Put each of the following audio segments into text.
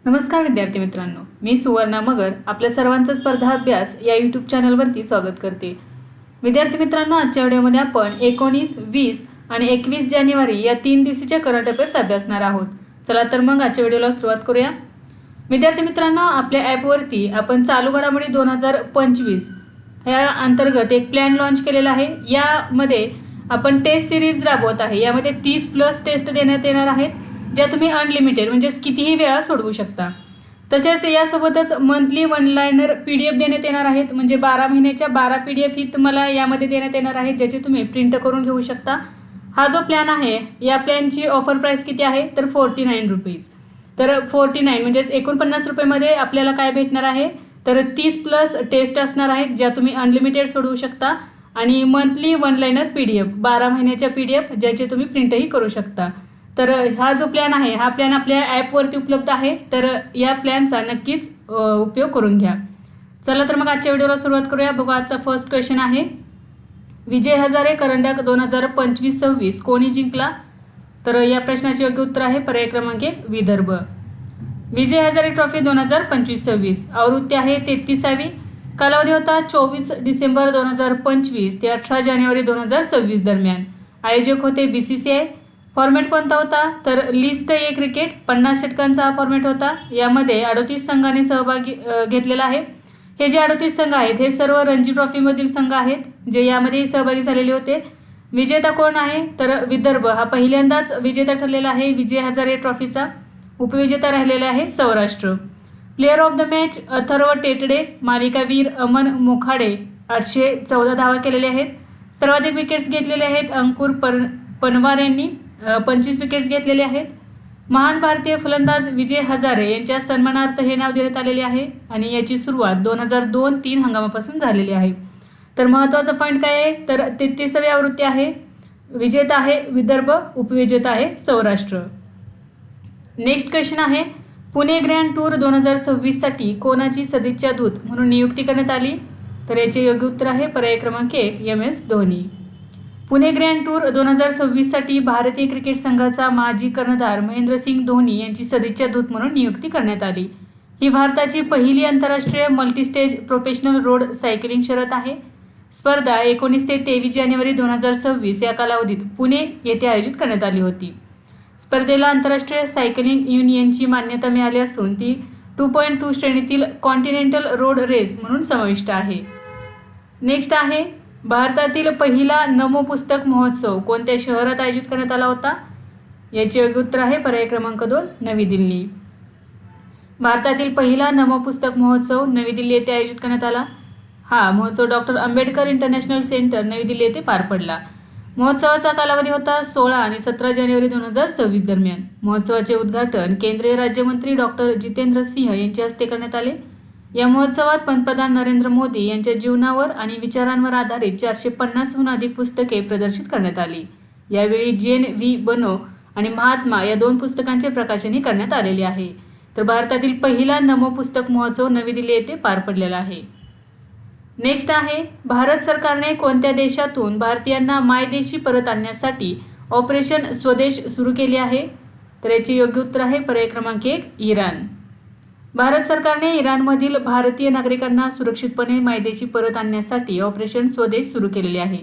नमस्कार विद्यार्थी मित्रांनो, मी सुवर्णा मगर आपल्या सर्वांचा स्पर्धा अभ्यास या यूट्यूब चॅनलवरती स्वागत करते। विद्यार्थी मित्रांनो, आजच्या व्हिडिओमध्ये आपण 19, 20 आणि 21 जानेवारी या 3 दिवसाच्या करंट अफेअर्स अभ्यासणार आहोत। चला तर मग आजच्या व्हिडिओला सुरुवात करूया। विद्यार्थी मित्रांनो, आपल्या ॲपवरती आपण चालू घडामोडी 2025 या अंतर्गत एक प्लॅन लॉन्च केलेला आहे। यामध्ये आपण टेस्ट सिरीज राबवत आहे। यामध्ये 30+ टेस्ट देण्यात येणार आहेत, ज्या तुम्ही अनलिमिटेड म्हणजे कितीही वेळा सोडवू शकता। तसेच यासोबतच मंथली वन लाइनर PDF देण्यात येणार आहेत, म्हणजे 12 महिन्याच्या 12 PDF ही तुम्हाला यामध्ये देण्यात येणार आहेत, ज्याची तुम्ही प्रिंट करून घेऊ शकता। हा जो प्लॅन आहे, या प्लॅनची ऑफर प्राइस किती आहे तर 49 रुपीज। तर 49 म्हणजे 49 रुपयामध्ये आपल्याला काय भेटणार आहे तर 30+ टेस्ट असणार आहेत, ज्या तुम्ही अनलिमिटेड सोडवू शकता, आणि मंथली वन लाइनर PDF 12 महिन्याच्या PDF ज्याचे तुम्ही प्रिंटही करू शकता। तर हा जो प्लॅन आहे, हा प्लॅन आपल्या ॲपवरती उपलब्ध आहे, तर या प्लॅनचा नक्कीच उपयोग करून घ्या। चला तर मग आजच्या व्हिडिओला सुरुवात करूया। बघू, आजचा फर्स्ट क्वेश्चन आहे, विजय हजारे करंडक 2025-26 कोणी जिंकला? तर या प्रश्नाचे योग्य उत्तर आहे पर्याय क्रमांक 1 विदर्भ। विजय हजारे ट्रॉफी 2025-26 आवृत्ती आहे 33वी। कालावधी होता 24 डिसेंबर 2025 ते 18 जानेवारी 2026 दरम्यान। आयोजक होते BCCI। फॉर्मॅट कोणता होता तर लिस्ट ए क्रिकेट 50 षटकांचा हा फॉर्मॅट होता। यामध्ये 38 संघांनी सहभागी घेतलेला आहे। हे जे 38 संघ आहेत हे सर्व रणजी ट्रॉफीमधील संघ आहेत, जे यामध्ये सहभागी झालेले होते। विजेता कोण आहे तर विदर्भ हा पहिल्यांदाच विजेता ठरलेला आहे विजय हजारे ट्रॉफीचा। उपविजेता राहिलेला आहे Saurashtra. Player of the match Atharva Taide. मालिकावीर अमन मोखाडे 814 धावा केलेल्या आहेत। सर्वाधिक विकेट्स घेतलेले आहेत अंकुर पनवार यांनी 25 विकेट्स घेतलेले आहेत। महान भारतीय फलंदाज विजय हजारे यांच्या सन्मानार्थ हे नाव देण्यात आलेले आहे, आणि याची सुरुवात 2002-03 हंगामापासून झालेली आहे। तर महत्त्वाचा पॉईंट काय आहे तर 33वी आवृत्ती आहे। विजेता आहे विदर्भ, उपविजेता आहे सौराष्ट्र। नेक्स्ट क्वेश्चन आहे, पुणे ग्रँड टूर 2026 साठी कोणाची सदिच्छा दूत म्हणून नियुक्ती करण्यात आली? तर याचे योग्य उत्तर आहे पर्याय क्रमांक 1 MS Dhoni. Pune grand tour 2026 साठी भारतीय क्रिकेट संघाचा माजी कर्णधार महेंद्रसिंग धोनी यांची सदिच्छा दूत म्हणून नियुक्ती करण्यात आली। ही भारताची पहिली आंतरराष्ट्रीय मल्टीस्टेज प्रोफेशनल रोड सायकलिंग शर्यत आहे। स्पर्धा 19 ते 23 जानेवारी 2026 या कालावधीत पुणे येथे आयोजित करण्यात आली होती। स्पर्धेला आंतरराष्ट्रीय सायकलिंग युनियनची मान्यता मिळाली असून ती 2.2 श्रेणीतील कॉन्टिनेंटल रोड रेस म्हणून समाविष्ट आहे। नेक्स्ट आहे, भारतातील पहिला नमो पुस्तक महोत्सव कोणत्या शहरात आयोजित करण्यात आला होता? याचे योग्य उत्तर आहे पर्याय क्रमांक 2 नवी दिल्ली। भारतातील पहिला नमो पुस्तक महोत्सव नवी दिल्ली येथे आयोजित करण्यात आला। हा महोत्सव डॉक्टर आंबेडकर इंटरनॅशनल सेंटर नवी दिल्ली येथे पार पडला। महोत्सवाचा कालावधी होता 16 आणि 17 जानेवारी 2026 दरम्यान। महोत्सवाचे उद्घाटन केंद्रीय राज्यमंत्री डॉक्टर जितेंद्र सिंह यांच्या हस्ते करण्यात आले। या महोत्सवात पंतप्रधान नरेंद्र मोदी यांच्या जीवनावर आणि विचारांवर आधारित 450हून अधिक पुस्तके प्रदर्शित करण्यात आली। यावेळी जेन व्ही बनो आणि महात्मा या 2 पुस्तकांचे प्रकाशनही करण्यात आलेले आहे। तर भारतातील पहिला नमो पुस्तक महोत्सव नवी दिल्ली येथे पार पडलेला आहे। नेक्स्ट आहे, भारत सरकारने कोणत्या देशातून भारतीयांना मायदेशी परत आणण्यासाठी ऑपरेशन स्वदेश सुरू केले आहे? तर याचे योग्य उत्तर आहे पर्याय क्रमांक 1 इराण। भारत सरकारने इराणमधील भारतीय नागरिकांना सुरक्षितपणे मायदेशी परत आणण्यासाठी ऑपरेशन स्वदेश सुरू केलेले आहे।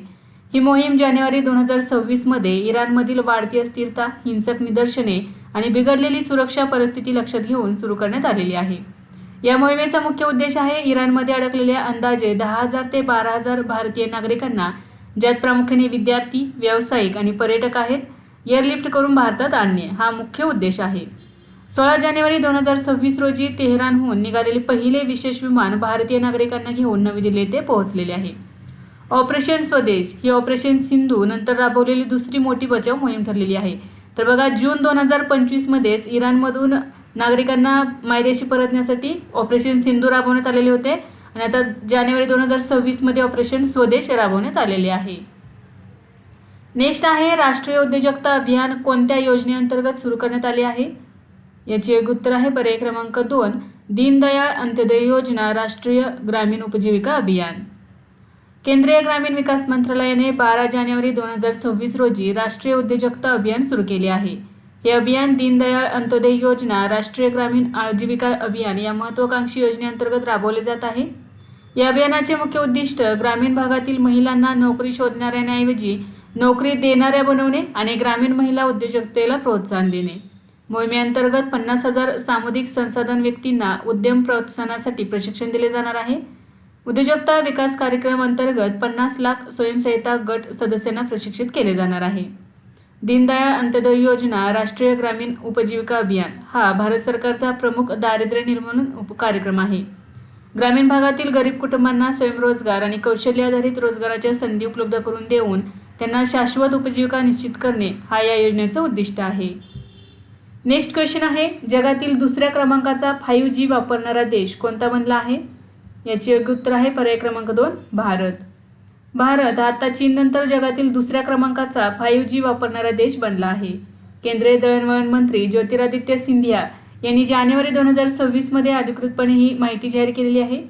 ही मोहीम जानेवारी 2026 मध्ये इराणमधील वाढती अस्थिरता, हिंसक निदर्शने आणि बिघडलेली सुरक्षा परिस्थिती लक्षात घेऊन सुरू करण्यात आलेली आहे। या मोहिमेचा मुख्य उद्देश आहे इराणमध्ये अडकलेल्या अंदाजे 10,000 ते 12,000 भारतीय नागरिकांना, ज्यात प्रामुख्याने विद्यार्थी, व्यावसायिक आणि पर्यटक आहेत, एअरलिफ्ट करून भारतात आणणे हा मुख्य उद्देश आहे। 16 जानेवारी 2026 रोजी तेहरानहून निघालेले पहिले विशेष विमान भारतीय नागरिकांना घेऊन नवी दिल्ली येथे पोहोचलेले आहे। ऑपरेशन स्वदेश ही ऑपरेशन सिंधू नंतर राबवलेली दुसरी मोठी बचाव मोहीम ठरलेली आहे। तर बघा, जून 2025 मध्येच इराणमधून नागरिकांना मायदेशी परतण्यासाठी ऑपरेशन सिंधू राबवण्यात आलेले होते, आणि आता जानेवारी 2026 मध्ये ऑपरेशन स्वदेश राबवण्यात आलेले आहे। नेक्स्ट आहे, राष्ट्रीय उद्योजकता अभियान कोणत्या योजनेअंतर्गत सुरू करण्यात आले आहे? याचे योग्य उत्तर आहे पर्याय क्रमांक 2 दीनदयाळ अंत्योदय योजना राष्ट्रीय ग्रामीण उपजीविका अभियान। केंद्रीय ग्रामीण विकास मंत्रालयाने 12 जानेवारी 2026 रोजी राष्ट्रीय उद्योजकता अभियान सुरू केले आहे। हे अभियान दीनदयाळ अंत्योदय योजना, राष्ट्रीय ग्रामीण आजीविका अभियान या महत्त्वाकांक्षी योजनेअंतर्गत राबवले जात आहे. या अभियानाचे मुख्य उद्दिष्ट ग्रामीण भागातील महिलांना नोकरी शोधणाऱ्यांऐवजी नोकरी देणाऱ्या बनवणे आणि ग्रामीण महिला उद्योजकतेला प्रोत्साहन देणे. मोहिमेअंतर्गत 50,000 सामुदायिक संसाधन व्यक्तींना उद्यम प्रोत्साहनासाठी प्रशिक्षण दिले जाणार आहे. उद्योजकता विकास कार्यक्रम अंतर्गत 50 लाख स्वयंसहायता गट सदस्यांना प्रशिक्षित केले जाणार आहे. दीनदयाळ अंत्योदय योजना, राष्ट्रीय ग्रामीण उपजीविका अभियान हा भारत सरकारचा प्रमुख दारिद्र्य निर्मूलन कार्यक्रम आहे. ग्रामीण भागातील गरीब कुटुंबांना स्वयंरोजगार आणि कौशल्य आधारित रोजगाराच्या संधी उपलब्ध करून देऊन त्यांना शाश्वत उपजीविका निश्चित करणे हा या योजनेचं उद्दिष्ट आहे. नेक्स्ट क्वेश्चन आहे, जगातील दुसऱ्या क्रमांकाचा 5G वापरणारा देश कोणता बनला आहे? याचे योग्य उत्तर आहे पर्याय क्रमांक 2 भारत. भारत हा आता चीननंतर जगातील दुसऱ्या क्रमांकाचा 5G वापरणारा देश बनला आहे. केंद्रीय दळणवळण मंत्री ज्योतिरादित्य सिंधिया यांनी जानेवारी 2026 मध्ये अधिकृतपणे ही माहिती जाहीर केलेली आहे.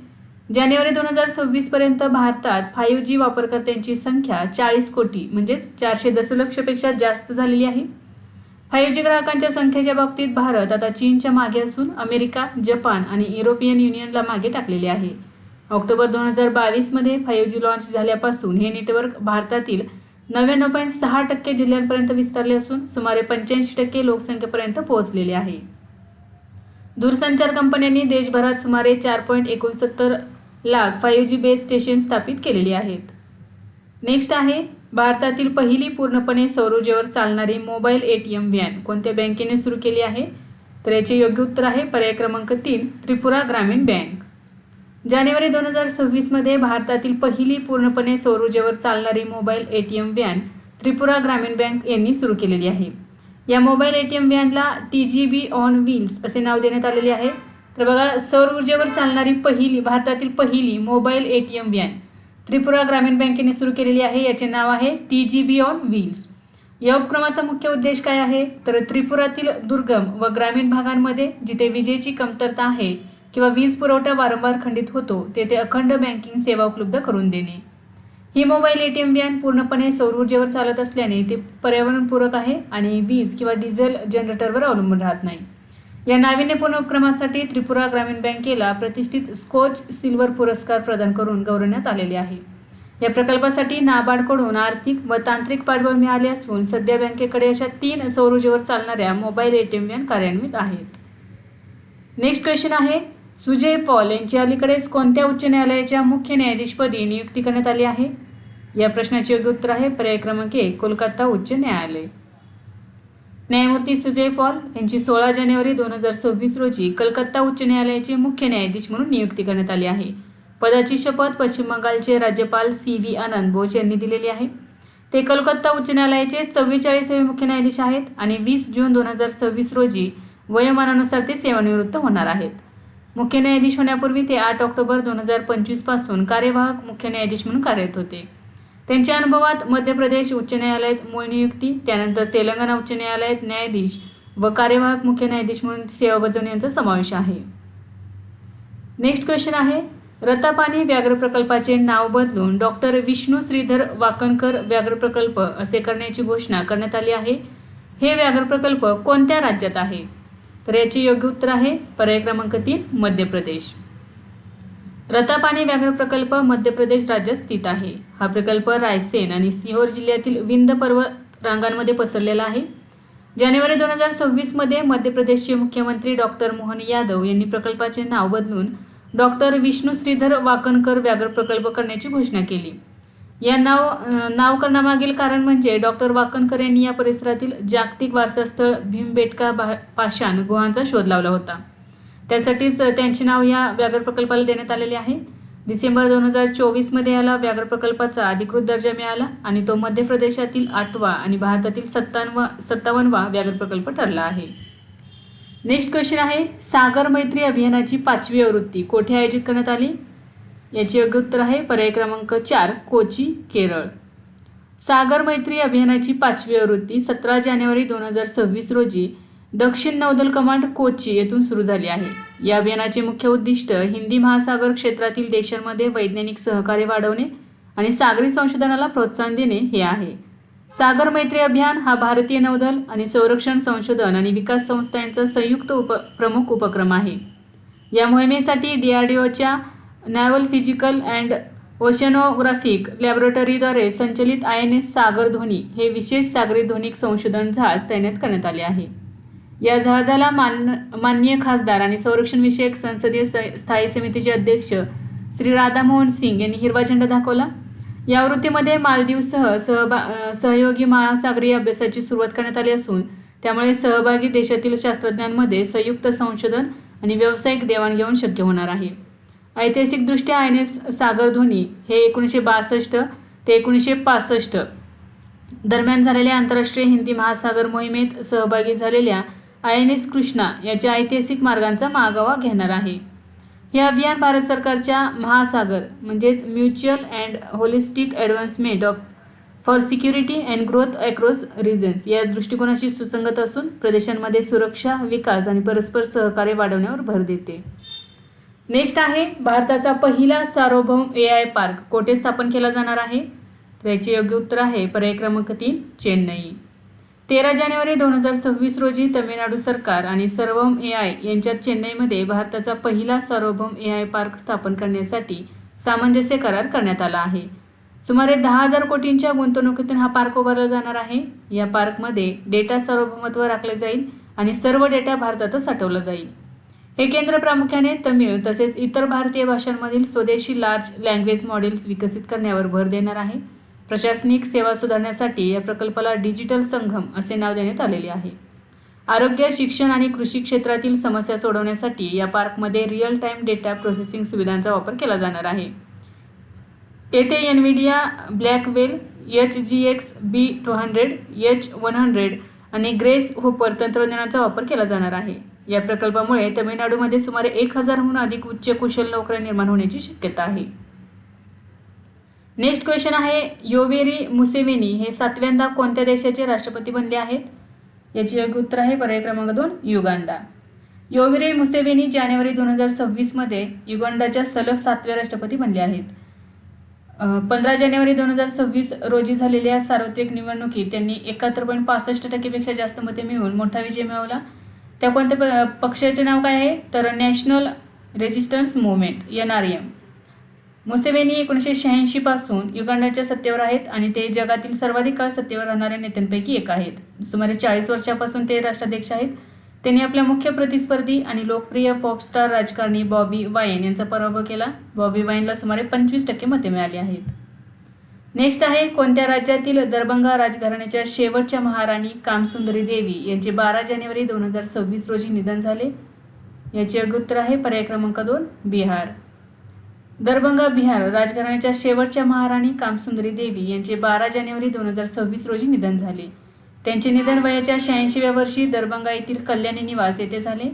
जानेवारी 2026 पर्यंत भारतात 5G वापरकर्त्यांची संख्या 40 कोटी म्हणजेच 400 दशलक्षपेक्षा जास्त झालेली आहे. 5G ग्राहकांच्या संख्येच्या बाबतीत भारत आता चीनच्या मागे असून अमेरिका, जपान आणि युरोपियन युनियनला मागे टाकलेले आहे. ऑक्टोबर 2022 मध्ये 5G लॉन्च झाल्यापासून हे नेटवर्क भारतातील 99.6% जिल्ह्यांपर्यंत विस्तारले असून सुमारे 85% लोकसंख्येपर्यंत पोहोचलेले आहे. दूरसंचार कंपन्यांनी देशभरात सुमारे 4.69 लाख 5G बेस स्टेशन स्थापित केलेली आहेत. नेक्स्ट आहे, भारतातील पहिली पूर्णपणे सौर ऊर्जेवर चालणारी मोबाईल ATM व्हॅन कोणत्या बँकेने सुरू केली आहे? तर याचे योग्य उत्तर आहे पर्याय क्रमांक 3 त्रिपुरा ग्रामीण बँक. जानेवारी 2026 मध्ये भारतातील पहिली पूर्णपणे सौर ऊर्जेवर चालणारी मोबाईल ATM व्हॅन त्रिपुरा ग्रामीण बँक यांनी सुरू केलेली आहे. या mobile ATM व्हॅनला TGV on wheels असे नाव देण्यात आलेले आहे. तर बघा, सौर ऊर्जेवर चालणारी भारतातील पहिली मोबाईल ATM व्हॅन त्रिपुरा ग्रामीण बँकेने सुरू केलेली आहे. याचे नाव आहे TGV ऑन व्हील्स. या उपक्रमाचा मुख्य उद्देश काय आहे? तर त्रिपुरातील दुर्गम व ग्रामीण भागांमध्ये जिथे विजेची कमतरता आहे किंवा वीज पुरवठा वारंवार खंडित होतो तेथे अखंड बँकिंग सेवा उपलब्ध करून देणे. ही मोबाईल ATM व्हॅन पूर्णपणे सौर ऊर्जेवर चालत असल्याने ते पर्यावरणपूरक आहे आणि वीज किंवा डिझेल जनरेटरवर अवलंबून राहत नाही. या नाविन्यपूर्ण उपक्रमासाठी त्रिपुरा ग्रामीण बँकेला प्रतिष्ठित स्कॉच सिल्वर पुरस्कार प्रदान करून गौरवण्यात आलेले आहे. या प्रकल्पासाठी नाबार्डकडून आर्थिक व तांत्रिक पाठबळ मिळाले असून सध्या बँकेकडे अशा 3 सौर ऊर्जेवर चालणाऱ्या मोबाईल ATM व्हॅन कार्यान्वित आहेत. नेक्स्ट क्वेश्चन आहे, सुजय पॉल यांची अलीकडेच कोणत्या उच्च न्यायालयाच्या मुख्य न्यायाधीशपदी नियुक्ती करण्यात आली आहे? या प्रश्नाचे योग्य उत्तर आहे पर्याय क्रमांक 1 कोलकाता उच्च न्यायालय. न्यायमूर्ती सुजय पॉल यांची 16 जानेवारी 2026 रोजी कलकत्ता उच्च न्यायालयाचे मुख्य न्यायाधीश म्हणून नियुक्ती करण्यात आली आहे. पदाची शपथ पश्चिम बंगालचे राज्यपाल CV आनंद बोस यांनी दिलेली आहे. ते कलकत्ता उच्च न्यायालयाचे 44वे मुख्य न्यायाधीश आहेत आणि 20 जून 2026 रोजी वयोमानानुसार ते सेवानिवृत्त होणार आहेत. मुख्य न्यायाधीश होण्यापूर्वी ते 8 ऑक्टोबर 2025 पासून कार्यवाहक मुख्य न्यायाधीश म्हणून कार्यरत होते. त्यांच्या अनुभवात मध्य प्रदेश उच्च न्यायालयात मूळ नियुक्ती, त्यानंतर तेलंगणा उच्च न्यायालयात न्यायाधीश व कार्यवाहक मुख्य न्यायाधीश म्हणून सेवा बजावणे यांचा समावेश आहे. नेक्स्ट क्वेश्चन आहे, रत्तापानी व्याघ्र प्रकल्पाचे नाव बदलून डॉक्टर विष्णू श्रीधर वाकणकर व्याघ्र प्रकल्प असे करण्याची घोषणा करण्यात आली आहे. हे व्याघ्र प्रकल्प कोणत्या राज्यात आहे? तर याचे योग्य उत्तर आहे पर्याय क्रमांक 3 मध्य प्रदेश. रत्तापानी व्याघ्र प्रकल्प मध्य प्रदेश राज्यात स्थित आहे. हा प्रकल्प रायसेन आणि सिहोर जिल्ह्यातील विंध्य पर्वत रांगांमध्ये पसरलेला आहे. जानेवारी 2026 मध्ये मध्य प्रदेशचे मुख्यमंत्री डॉक्टर मोहन यादव यांनी प्रकल्पाचे नाव बदलून डॉक्टर विष्णू श्रीधर वाकणकर व्याघ्र प्रकल्प करण्याची घोषणा केली. या नावकरणामागील कारण म्हणजे डॉक्टर वाकणकर यांनी या परिसरातील जागतिक वारसास्थळ भीमबेटका पाषाण गुहांचा शोध लावला होता. त्यासाठीच त्यांचे नाव या व्याघ्र प्रकल्पाला देण्यात आलेले आहे. डिसेंबर 2024 मध्ये याला व्याघ्र प्रकल्पाचा अधिकृत दर्जा मिळाला आणि तो मध्य प्रदेशातील 8वा आणि भारतातील 57वा व्याघ्र प्रकल्प ठरला आहे. नेक्स्ट क्वेश्चन आहे, सागर मैत्री अभियानाची 5वी आवृत्ती कोठे आयोजित करण्यात आली? याचे योग्य उत्तर आहे पर्याय क्रमांक 4 कोची, केरळ. सागर मैत्री अभियानाची 5वी आवृत्ती 17 जानेवारी 2026 रोजी दक्षिण नौदल कमांड कोची येथून सुरू झाली आहे. या अभियानाचे मुख्य उद्दिष्ट हिंदी महासागर क्षेत्रातील देशांमध्ये वैज्ञानिक सहकार्य वाढवणे आणि सागरी संशोधनाला प्रोत्साहन देणे हे आहे. सागर मैत्री अभियान हा भारतीय नौदल आणि संरक्षण संशोधन आणि विकास संस्थांचा संयुक्त प्रमुख उपक्रम आहे. या मोहिमेसाठी DRDOच्या नॅव्हल फिजिकल अँड ओशनोग्राफिक लॅबोरेटरीद्वारे संचलित INS सागर धोनी हे विशेष सागरी ध्वनिक संशोधन जहाज तैनात करण्यात आले आहे. या जहाजाला माननीय खासदार आणि संरक्षण विषयक संसदीय स्थायी समितीचे अध्यक्ष श्री राधामोहन सिंग यांनी हिरवा झेंडा दाखवला. या आवृत्तीमध्ये मालदीवसह सहयोगी महासागरीय अभ्यासाची सुरुवात करण्यात आली असून त्यामुळे सहभागी देशातील शास्त्रज्ञांमध्ये संयुक्त संशोधन आणि व्यावसायिक देवाणघेवाण शक्य होणार आहे. ऐतिहासिकदृष्ट्या INS सागर धोनी हे 1962 ते 1965 दरम्यान झालेल्या आंतरराष्ट्रीय हिंदी महासागर मोहिमेत सहभागी झालेल्या INS कृष्णा याच्या ऐतिहासिक मार्गांचा मागोवा घेणार आहे. हे अभियान भारत सरकारच्या महासागर म्हणजेच mutual and holistic advancement for security and growth across regions या दृष्टिकोनाशी सुसंगत असून प्रदेशांमध्ये सुरक्षा, विकास आणि परस्पर सहकार्य वाढवण्यावर भर देते. नेक्स्ट आहे भारताचा पहिला सार्वभौम AI पार्क कोठे स्थापन केला जाणार आहे? तर याचे योग्य उत्तर आहे पर्याय क्रमांक 3 चेन्नई. 13 जानेवारी 2026 रोजी तमिळनाडू सरकार आणि सार्वभौम AI यांच्यात चेन्नईमध्ये भारताचा पहिला सार्वभौम AI पार्क स्थापन करण्यासाठी सामंजस्य करार करण्यात आला आहे. सुमारे 10,000 कोटींच्या गुंतवणुकीतून हा पार्क उभारला जाणार आहे. या पार्कमध्ये डेटा सार्वभौमत्व राखले जाईल आणि सर्व डेटा भारतातच साठवला जाईल. हे केंद्र प्रामुख्याने तमिळ तसेच इतर भारतीय भाषांमधील स्वदेशी लार्ज लँग्वेज मॉडेल्स विकसित करण्यावर भर देणार आहे. प्रशासनिक सेवा सुधारण्यासाठी या प्रकल्पाला डिजिटल संगम असे नाव देण्यात आलेले आहे. आरोग्य, शिक्षण आणि कृषी क्षेत्रातील समस्या सोडवण्यासाठी या पार्कमध्ये रिअल टाइम डेटा प्रोसेसिंग सुविधांचा वापर केला जाणार आहे. येथे NVIDIA Blackwell HGX B200, H100 आणि ग्रेस होपर तंत्रज्ञानाचा वापर केला जाणार आहे. या प्रकल्पामुळे तमिळनाडूमध्ये सुमारे 1,000हून अधिक उच्च कुशल नोकऱ्या निर्माण होण्याची शक्यता आहे. नेक्स्ट क्वेश्चन आहे योवेरी मुसेवेनी हे 7व्यांदा कोणत्या देशाचे राष्ट्रपती बनले आहेत? याचे योग्य उत्तर आहे पर्याय क्रमांक 2 युगांडा. योवेरी मुसेवेनी जानेवारी 2026 मध्ये युगांडाच्या सलग 7व्या राष्ट्रपती बनले आहेत. 15 जानेवारी 2026 रोजी झालेल्या सार्वत्रिक निवडणुकीत त्यांनी 71.65% पेक्षा जास्त मते मिळवून मोठा विजय मिळवला. त्या कोणत्या पक्षाचे नाव काय आहे? तर national resistance movement NRM. Museveni 1986 पासून युगांडाच्या सत्तेवर आहेत आणि ते जगातील सर्वाधिक काळ सत्तेवर राहणाऱ्या नेत्यांपैकी एक आहेत. सुमारे 40 वर्षापासून ते राष्ट्राध्यक्ष आहेत. त्यांनी आपल्या मुख्य प्रतिस्पर्धी आणि लोकप्रिय पॉपस्टार राजकारणी बॉबी वाईन यांचा पराभव केला. बॉबी वाईनला सुमारे 25% मते मिळाली आहेत. नेक्स्ट आहे कोणत्या राज्यातील दरभंगा राजघराण्याच्या शेवटच्या महाराणी कामसुंदरी देवी यांचे 12 जानेवारी 2026 रोजी निधन झाले? याचे योग्य उत्तर आहे पर्याय क्रमांक 2 बिहार. दरभंगा बिहार राजघराण्याच्या शेवटच्या महाराणी कामसुंदरी देवी यांचे 12 जानेवारी 2026 रोजी निधन झाले. त्यांचे निधन वयाच्या 86व्या वर्षी दरभंगा येथील कल्याणी निवास येथे झाले.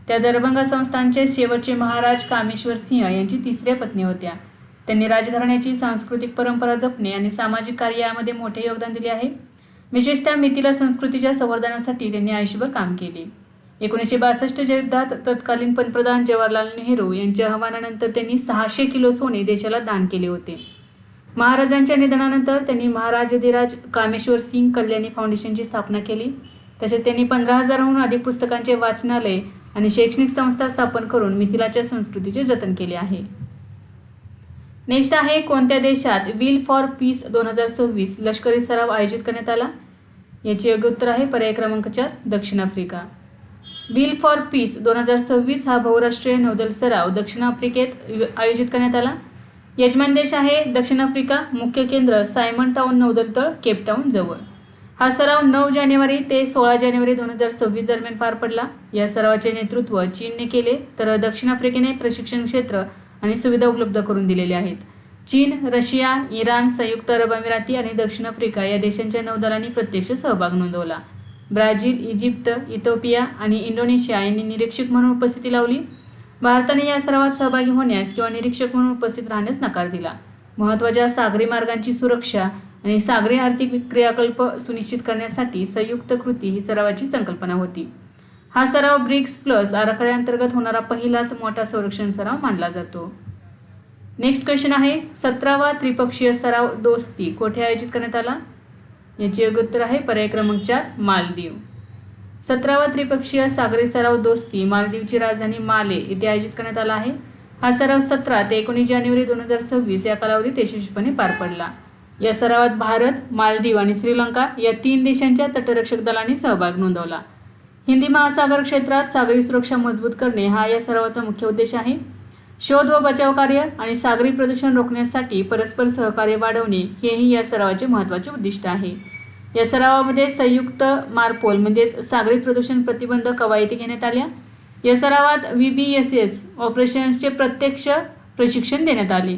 त्या दरभंगा संस्थानचे शेवटचे महाराज कामेश्वर सिंह यांची 3ऱ्या पत्नी होत्या. त्यांनी राजघराण्याची सांस्कृतिक परंपरा जपणे आणि सामाजिक कार्यामध्ये मोठे योगदान दिले आहे. विशेषतः मिथिला संस्कृतीच्या संवर्धनासाठी त्यांनी आयुष्यभर काम केले. 1962च्या युद्धात तत्कालीन पंतप्रधान जवाहरलाल नेहरू यांच्या आवाहनानंतर त्यांनी 600 किलो सोने देशाला दान केले होते. महाराजांच्या निधनानंतर त्यांनी महाराजाधिराज कामेश्वर सिंग कल्याणी फाउंडेशनची स्थापना केली. तसेच त्यांनी 15,000हून अधिक पुस्तकांचे वाचनालय आणि शैक्षणिक संस्था स्थापन करून मिथिलाच्या संस्कृतीचे जतन केले आहे. नेक्स्ट आहे कोणत्या देशात व्हील फॉर पीस 2026 लष्करी सराव आयोजित करण्यात आला? याचे योग्य उत्तर आहे पर्याय क्रमांक 4 दक्षिण आफ्रिका. व्हील फॉर पीस 2026 हा बहुराष्ट्रीय नौदल सराव दक्षिण आफ्रिकेत आयोजित करण्यात आला. यजमान देश आहे दक्षिण आफ्रिका. मुख्य केंद्र सायमन टाउन नौदल तळ केपटाऊन जवळ. हा सराव 9 जानेवारी ते 16 जानेवारी 2026 दरम्यान पार पडला. या सरावाचे नेतृत्व चीनने केले तर दक्षिण आफ्रिकेने प्रशिक्षण क्षेत्र आणि सुविधा उपलब्ध करून दिलेले आहेत. चीन, रशिया, इराण, संयुक्त अरब अमिराती आणि दक्षिण आफ्रिका या देशांच्या नौदलांनी प्रत्यक्ष सहभाग नोंदवला. ब्राझील, इजिप्त, इथिओपिया आणि इंडोनेशिया यांनी निरीक्षक म्हणून उपस्थिती लावली. भारताने या सरावात सहभागी होण्यास किंवा निरीक्षक म्हणून उपस्थित राहण्यास नकार दिला. महत्त्वाच्या सागरी मार्गांची सुरक्षा आणि सागरी आर्थिक क्रियाकल्प सुनिश्चित करण्यासाठी संयुक्त कृती ही सरावाची संकल्पना होती. हा सराव ब्रिक्स प्लस आराखड्याअंतर्गत होणारा पहिलाच मोठा संरक्षण सराव मानला जातो. नेक्स्ट क्वेश्चन आहे 17वा त्रिपक्षीय सराव दोस्ती कोठे आयोजित करण्यात आला? याचे योग्य उत्तर आहे पर्याय क्रमांक 4 मालदीव. 17वा त्रिपक्षीय सागरी सराव दोस्ती मालदीवची राजधानी माले येथे आयोजित करण्यात आला आहे. हा सराव 17 ते 19 जानेवारी 2026 या कालावधीत यशस्वीपणे पार पडला. या सरावात भारत, मालदीव आणि श्रीलंका या 3 देशांच्या तटरक्षक दलांनी सहभाग नोंदवला. हिंदी महासागर क्षेत्रात सागरी सुरक्षा मजबूत करणे हा या सरावाचा मुख्य उद्देश आहे. शोध व बचाव कार्य आणि सागरी प्रदूषण रोखण्यासाठी परस्पर सहकार्य वाढवणे हेही या सरावाचे महत्त्वाचे उद्दिष्ट आहे. या सरावामध्ये संयुक्त मार्पोल म्हणजेच सागरी प्रदूषण प्रतिबंध कवायती घेण्यात आल्या. या सरावात VBSS ऑपरेशन्सचे प्रत्यक्ष प्रशिक्षण देण्यात आले.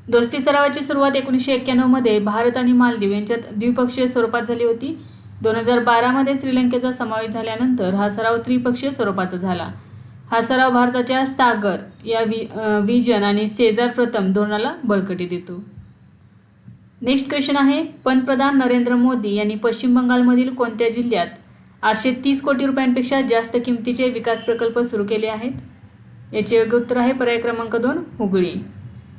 दोस्ती सरावाची सुरुवात 1991 मध्ये भारत आणि मालदीव यांच्यात द्विपक्षीय स्वरूपात झाली होती. 2012 मध्ये श्रीलंकेचा समावेश झाल्यानंतर हा सराव त्रिपक्षीय स्वरूपाचा झाला. हा सराव भारताच्या सागर या विजन आणि शेजार प्रथम धोरणाला बळकटी देतो. नेक्स्ट क्वेश्चन आहे, पंतप्रधान नरेंद्र मोदी यांनी पश्चिम बंगालमधील कोणत्या जिल्ह्यात 830 कोटी रुपयांपेक्षा जास्त किमतीचे विकास प्रकल्प सुरू केले आहेत? याचे योग्य उत्तर आहे पर्याय क्रमांक 2 हुगळी.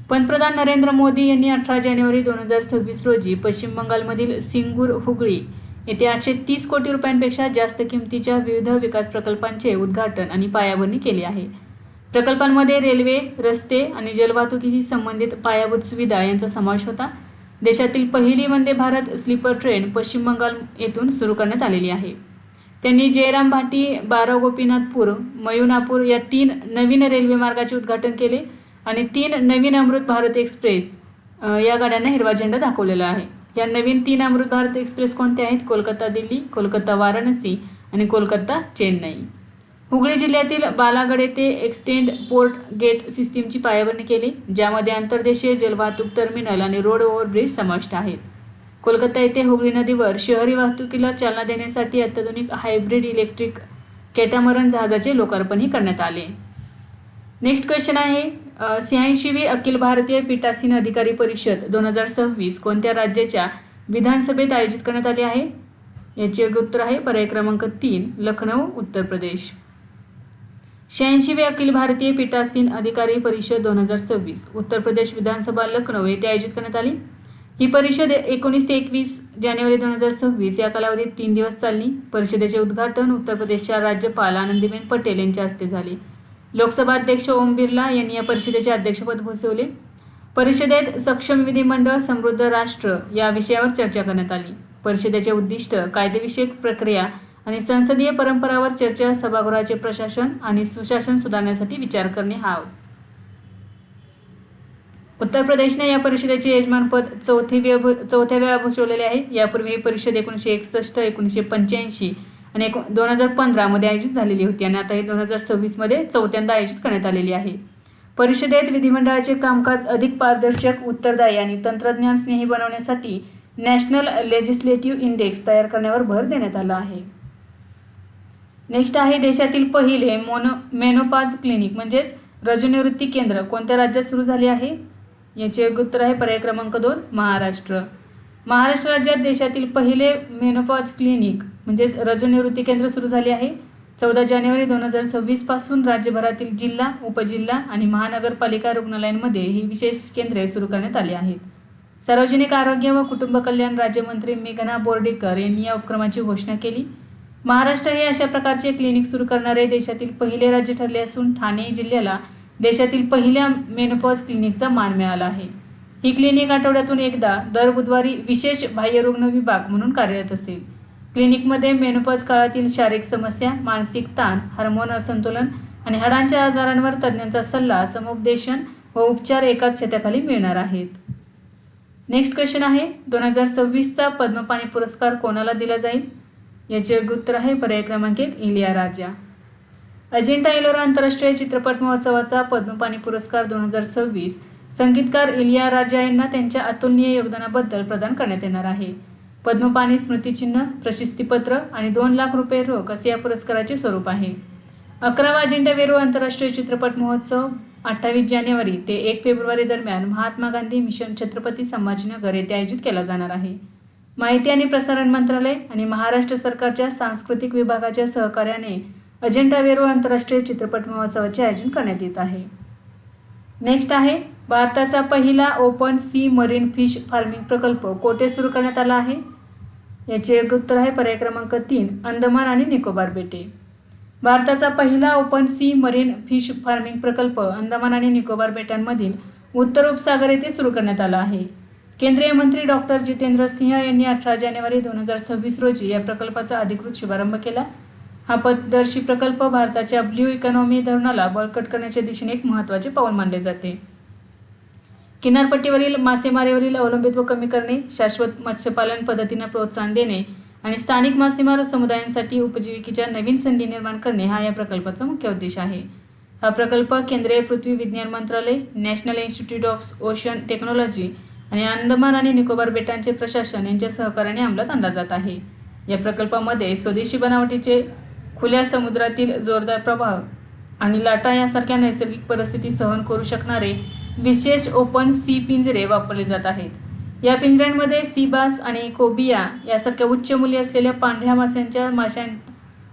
पंतप्रधान नरेंद्र मोदी यांनी 18 जानेवारी 2026 रोजी पश्चिम बंगालमधील सिंगूर हुगळी येथे 830 कोटी रुपयांपेक्षा जास्त किमतीच्या विविध विकास प्रकल्पांचे उद्घाटन आणि पायाभरणी केली आहे. प्रकल्पांमध्ये रेल्वे, रस्ते आणि जलवाहतुकीशी संबंधित पायाभूत सुविधा यांचा समावेश होता. देशातील पहिली वंदे भारत स्लीपर ट्रेन पश्चिम बंगाल येथून सुरू करण्यात आलेली आहे. त्यांनी जयराम भाटी, बारा गोपीनाथपूर, मयुनापूर या 3 नवीन रेल्वे मार्गाचे उद्घाटन केले आणि 3 नवीन अमृत भारत एक्सप्रेस या गाड्यांना हिरवा झेंडा दाखवलेला आहे. या नवीन 3 अमृत भारत एक्सप्रेस कोणत्या आहेत? कोलकाता दिल्ली, कोलकाता वाराणसी आणि कोलकाता चेन्नई. हुगळी जिल्ह्यातील बालागड येथे एक्सटेंड पोर्ट गेट सिस्टीमची पायाभरणी केली, ज्यामध्ये आंतरदेशीय जलवाहतूक टर्मिनल आणि रोड ओव्हरब्रिज समाविष्ट आहेत. कोलकाता येथे हुगळी नदीवर शहरी वाहतुकीला चालना देण्यासाठी अत्याधुनिक हायब्रिड इलेक्ट्रिक कॅटामरन जहाजाचे लोकार्पणही करण्यात आले. नेक्स्ट क्वेश्चन आहे, 86वी अखिल भारतीय पीठासीन अधिकारी परिषद 2026 कोणत्या राज्याच्या विधानसभेत आयोजित करण्यात आली आहे? याचे योग्य उत्तर आहे पर्याय क्रमांक 3 लखनौ, उत्तर प्रदेश. 86वी अखिल भारतीय पीठासीन अधिकारी परिषद 2026 उत्तर प्रदेश विधानसभा लखनौ येथे आयोजित करण्यात आली. ही परिषद 19 ते 21 जानेवारी 2026 या कालावधीत 3 दिवस चालली. परिषदेचे उद्घाटन उत्तर प्रदेशच्या राज्यपाल आनंदीबेन पटेल यांच्या हस्ते झाले. लोकसभा अध्यक्ष ओम बिर्ला यांनी या परिषदेचे अध्यक्षपद भूषवले. परिषदेत सक्षम विधिमंडळ समृद्ध राष्ट्र या विषयावर चर्चा करण्यात आली. परिषदेचे उद्दिष्ट कायदेविषयक प्रक्रिया आणि संसदीय परंपरावर चर्चा, सभागृहाचे प्रशासन आणि सुशासन सुधारण्यासाठी विचार करणे हा. उत्तर प्रदेशने या परिषदेचे यजमानपद चौथ्या वेळा भूषवलेले आहे. यापूर्वी ही परिषद 1961, 1985 आणि 2015 मध्ये आयोजित झालेली होती आणि आता ही 2026 मध्ये चौथ्यांदा आयोजित करण्यात आलेली आहे. परिषदेत विधिमंडळाचे कामकाज अधिक पारदर्शक, उत्तरदायी आणि तंत्रज्ञान स्नेही बनवण्यासाठी नॅशनल लेजिस्लेटिव्ह इंडेक्स तयार करण्यावर भर देण्यात आला आहे. नेक्स्ट आहे, देशातील पहिले मेनोपॉज क्लिनिक म्हणजेच रजोनिवृत्ती केंद्र कोणत्या राज्यात सुरू झाले आहे? याचे योग्य उत्तर आहे पर्याय क्रमांक 2 महाराष्ट्र. महाराष्ट्र राज्यात देशातील पहिले मेनोपॉज क्लिनिक म्हणजेच रजोनिवृत्ती केंद्र सुरू झाले आहे. 14 जानेवारी 2026 पासून राज्यभरातील जिल्हा, उपजिल्हा आणि महानगरपालिका रुग्णालयांमध्ये ही विशेष केंद्रे सुरू करण्यात आली आहेत. सार्वजनिक आरोग्य व कुटुंब कल्याण राज्यमंत्री मेघना बोर्डीकर यांनी या उपक्रमाची घोषणा केली. महाराष्ट्र हे अशा प्रकारचे क्लिनिक सुरू करणारे देशातील पहिले राज्य ठरले असून ठाणे जिल्ह्याला देशातील पहिल्या मेनोपॉज क्लिनिकचा मान मिळाला आहे. ही क्लिनिक आठवड्यातून एकदा दर बुधवारी विशेष बाह्यरुग्ण विभाग म्हणून कार्यरत असेल. क्लिनिकमध्ये मेनोपॉज काळातील शारीरिक समस्या, मानसिक ताण, हार्मोन असंतुलन आणि हाडांच्या आजारांवर तज्ज्ञांचा सल्ला, समुपदेशन व उपचार एकाच छताखाली मिळणार आहेत. नेक्स्ट क्वेश्चन आहे, 2026चा पद्मपाणी पुरस्कार कोणाला दिला जाईल? याचे योग्य उत्तर आहे पर्याय क्रमांक 1 इलियाराजा. अजिंठा एलोरा आंतरराष्ट्रीय चित्रपट महोत्सवाचा पद्मपाणी पुरस्कार 2026 संगीतकार इलियाराजा यांना त्यांच्या अतुलनीय योगदानाबद्दल प्रदान करण्यात येणार आहे. पद्मपाणी स्मृतिचिन्ह, प्रशस्तीपत्र आणि 2 लाख रुपये रोख असे या पुरस्काराचे स्वरूप आहे. 11वा अजिंठा वेरूळ आंतरराष्ट्रीय चित्रपट महोत्सव 28 जानेवारी ते 1 फेब्रुवारी दरम्यान महात्मा गांधी मिशन छत्रपती संभाजीनगर येथे आयोजित केला जाणार आहे. माहिती आणि प्रसारण मंत्रालय आणि महाराष्ट्र सरकारच्या सांस्कृतिक विभागाच्या सहकार्याने अजिंठा वेरूळ आंतरराष्ट्रीय चित्रपट महोत्सवाचे आयोजन करण्यात येत आहे. नेक्स्ट आहे, भारताचा पहिला open sea marine fish farming प्रकल्प कोठे सुरू करण्यात आला आहे? याचे योग्य उत्तर आहे पर्याय क्रमांक 3, अंदमान आणि निकोबार बेटे. भारताचा पहिला open sea marine fish farming प्रकल्प अंदमान आणि निकोबार बेटांमधील उत्तर उपसागर येथे सुरू करण्यात आला आहे. केंद्रीय मंत्री डॉक्टर जितेंद्र सिंह यांनी 18 जानेवारी 2026 रोजी या प्रकल्पाचा अधिकृत शुभारंभ केला. हा पथदर्शी प्रकल्प भारताच्या ब्ल्यू इकॉनॉमी धोरणाला बळकट करण्याच्या दिशेने एक महत्त्वाचे पाऊल मानले जाते. किनारपट्टीवरील मासेमारीवरील अवलंबित्व कमी करणे, शाश्वत मत्स्यपालन पद्धतींना प्रोत्साहन देणे आणि स्थानिक मासेमार समुदायांसाठी उपजीविकेच्या नवीन संधी निर्माण करणे हा या प्रकल्पाचा मुख्य उद्देश आहे. हा प्रकल्प केंद्रीय पृथ्वी विज्ञान मंत्रालय, national institute of ocean technology आणि अंदमान आणि निकोबार बेटांचे प्रशासन यांच्या सहकार्याने अंमलात आणला जात आहे. या प्रकल्पामध्ये स्वदेशी बनावटीचे खुल्या समुद्रातील जोरदार प्रवाह आणि लाटा यासारख्या नैसर्गिक परिस्थिती सहन करू शकणारे विशेष ओपन सी पिंजरे वापरले जात आहेत. या पिंजऱ्यांमध्ये सी बास आणि कोबिया यासारख्या उच्च मूल्य असलेल्या पांढऱ्या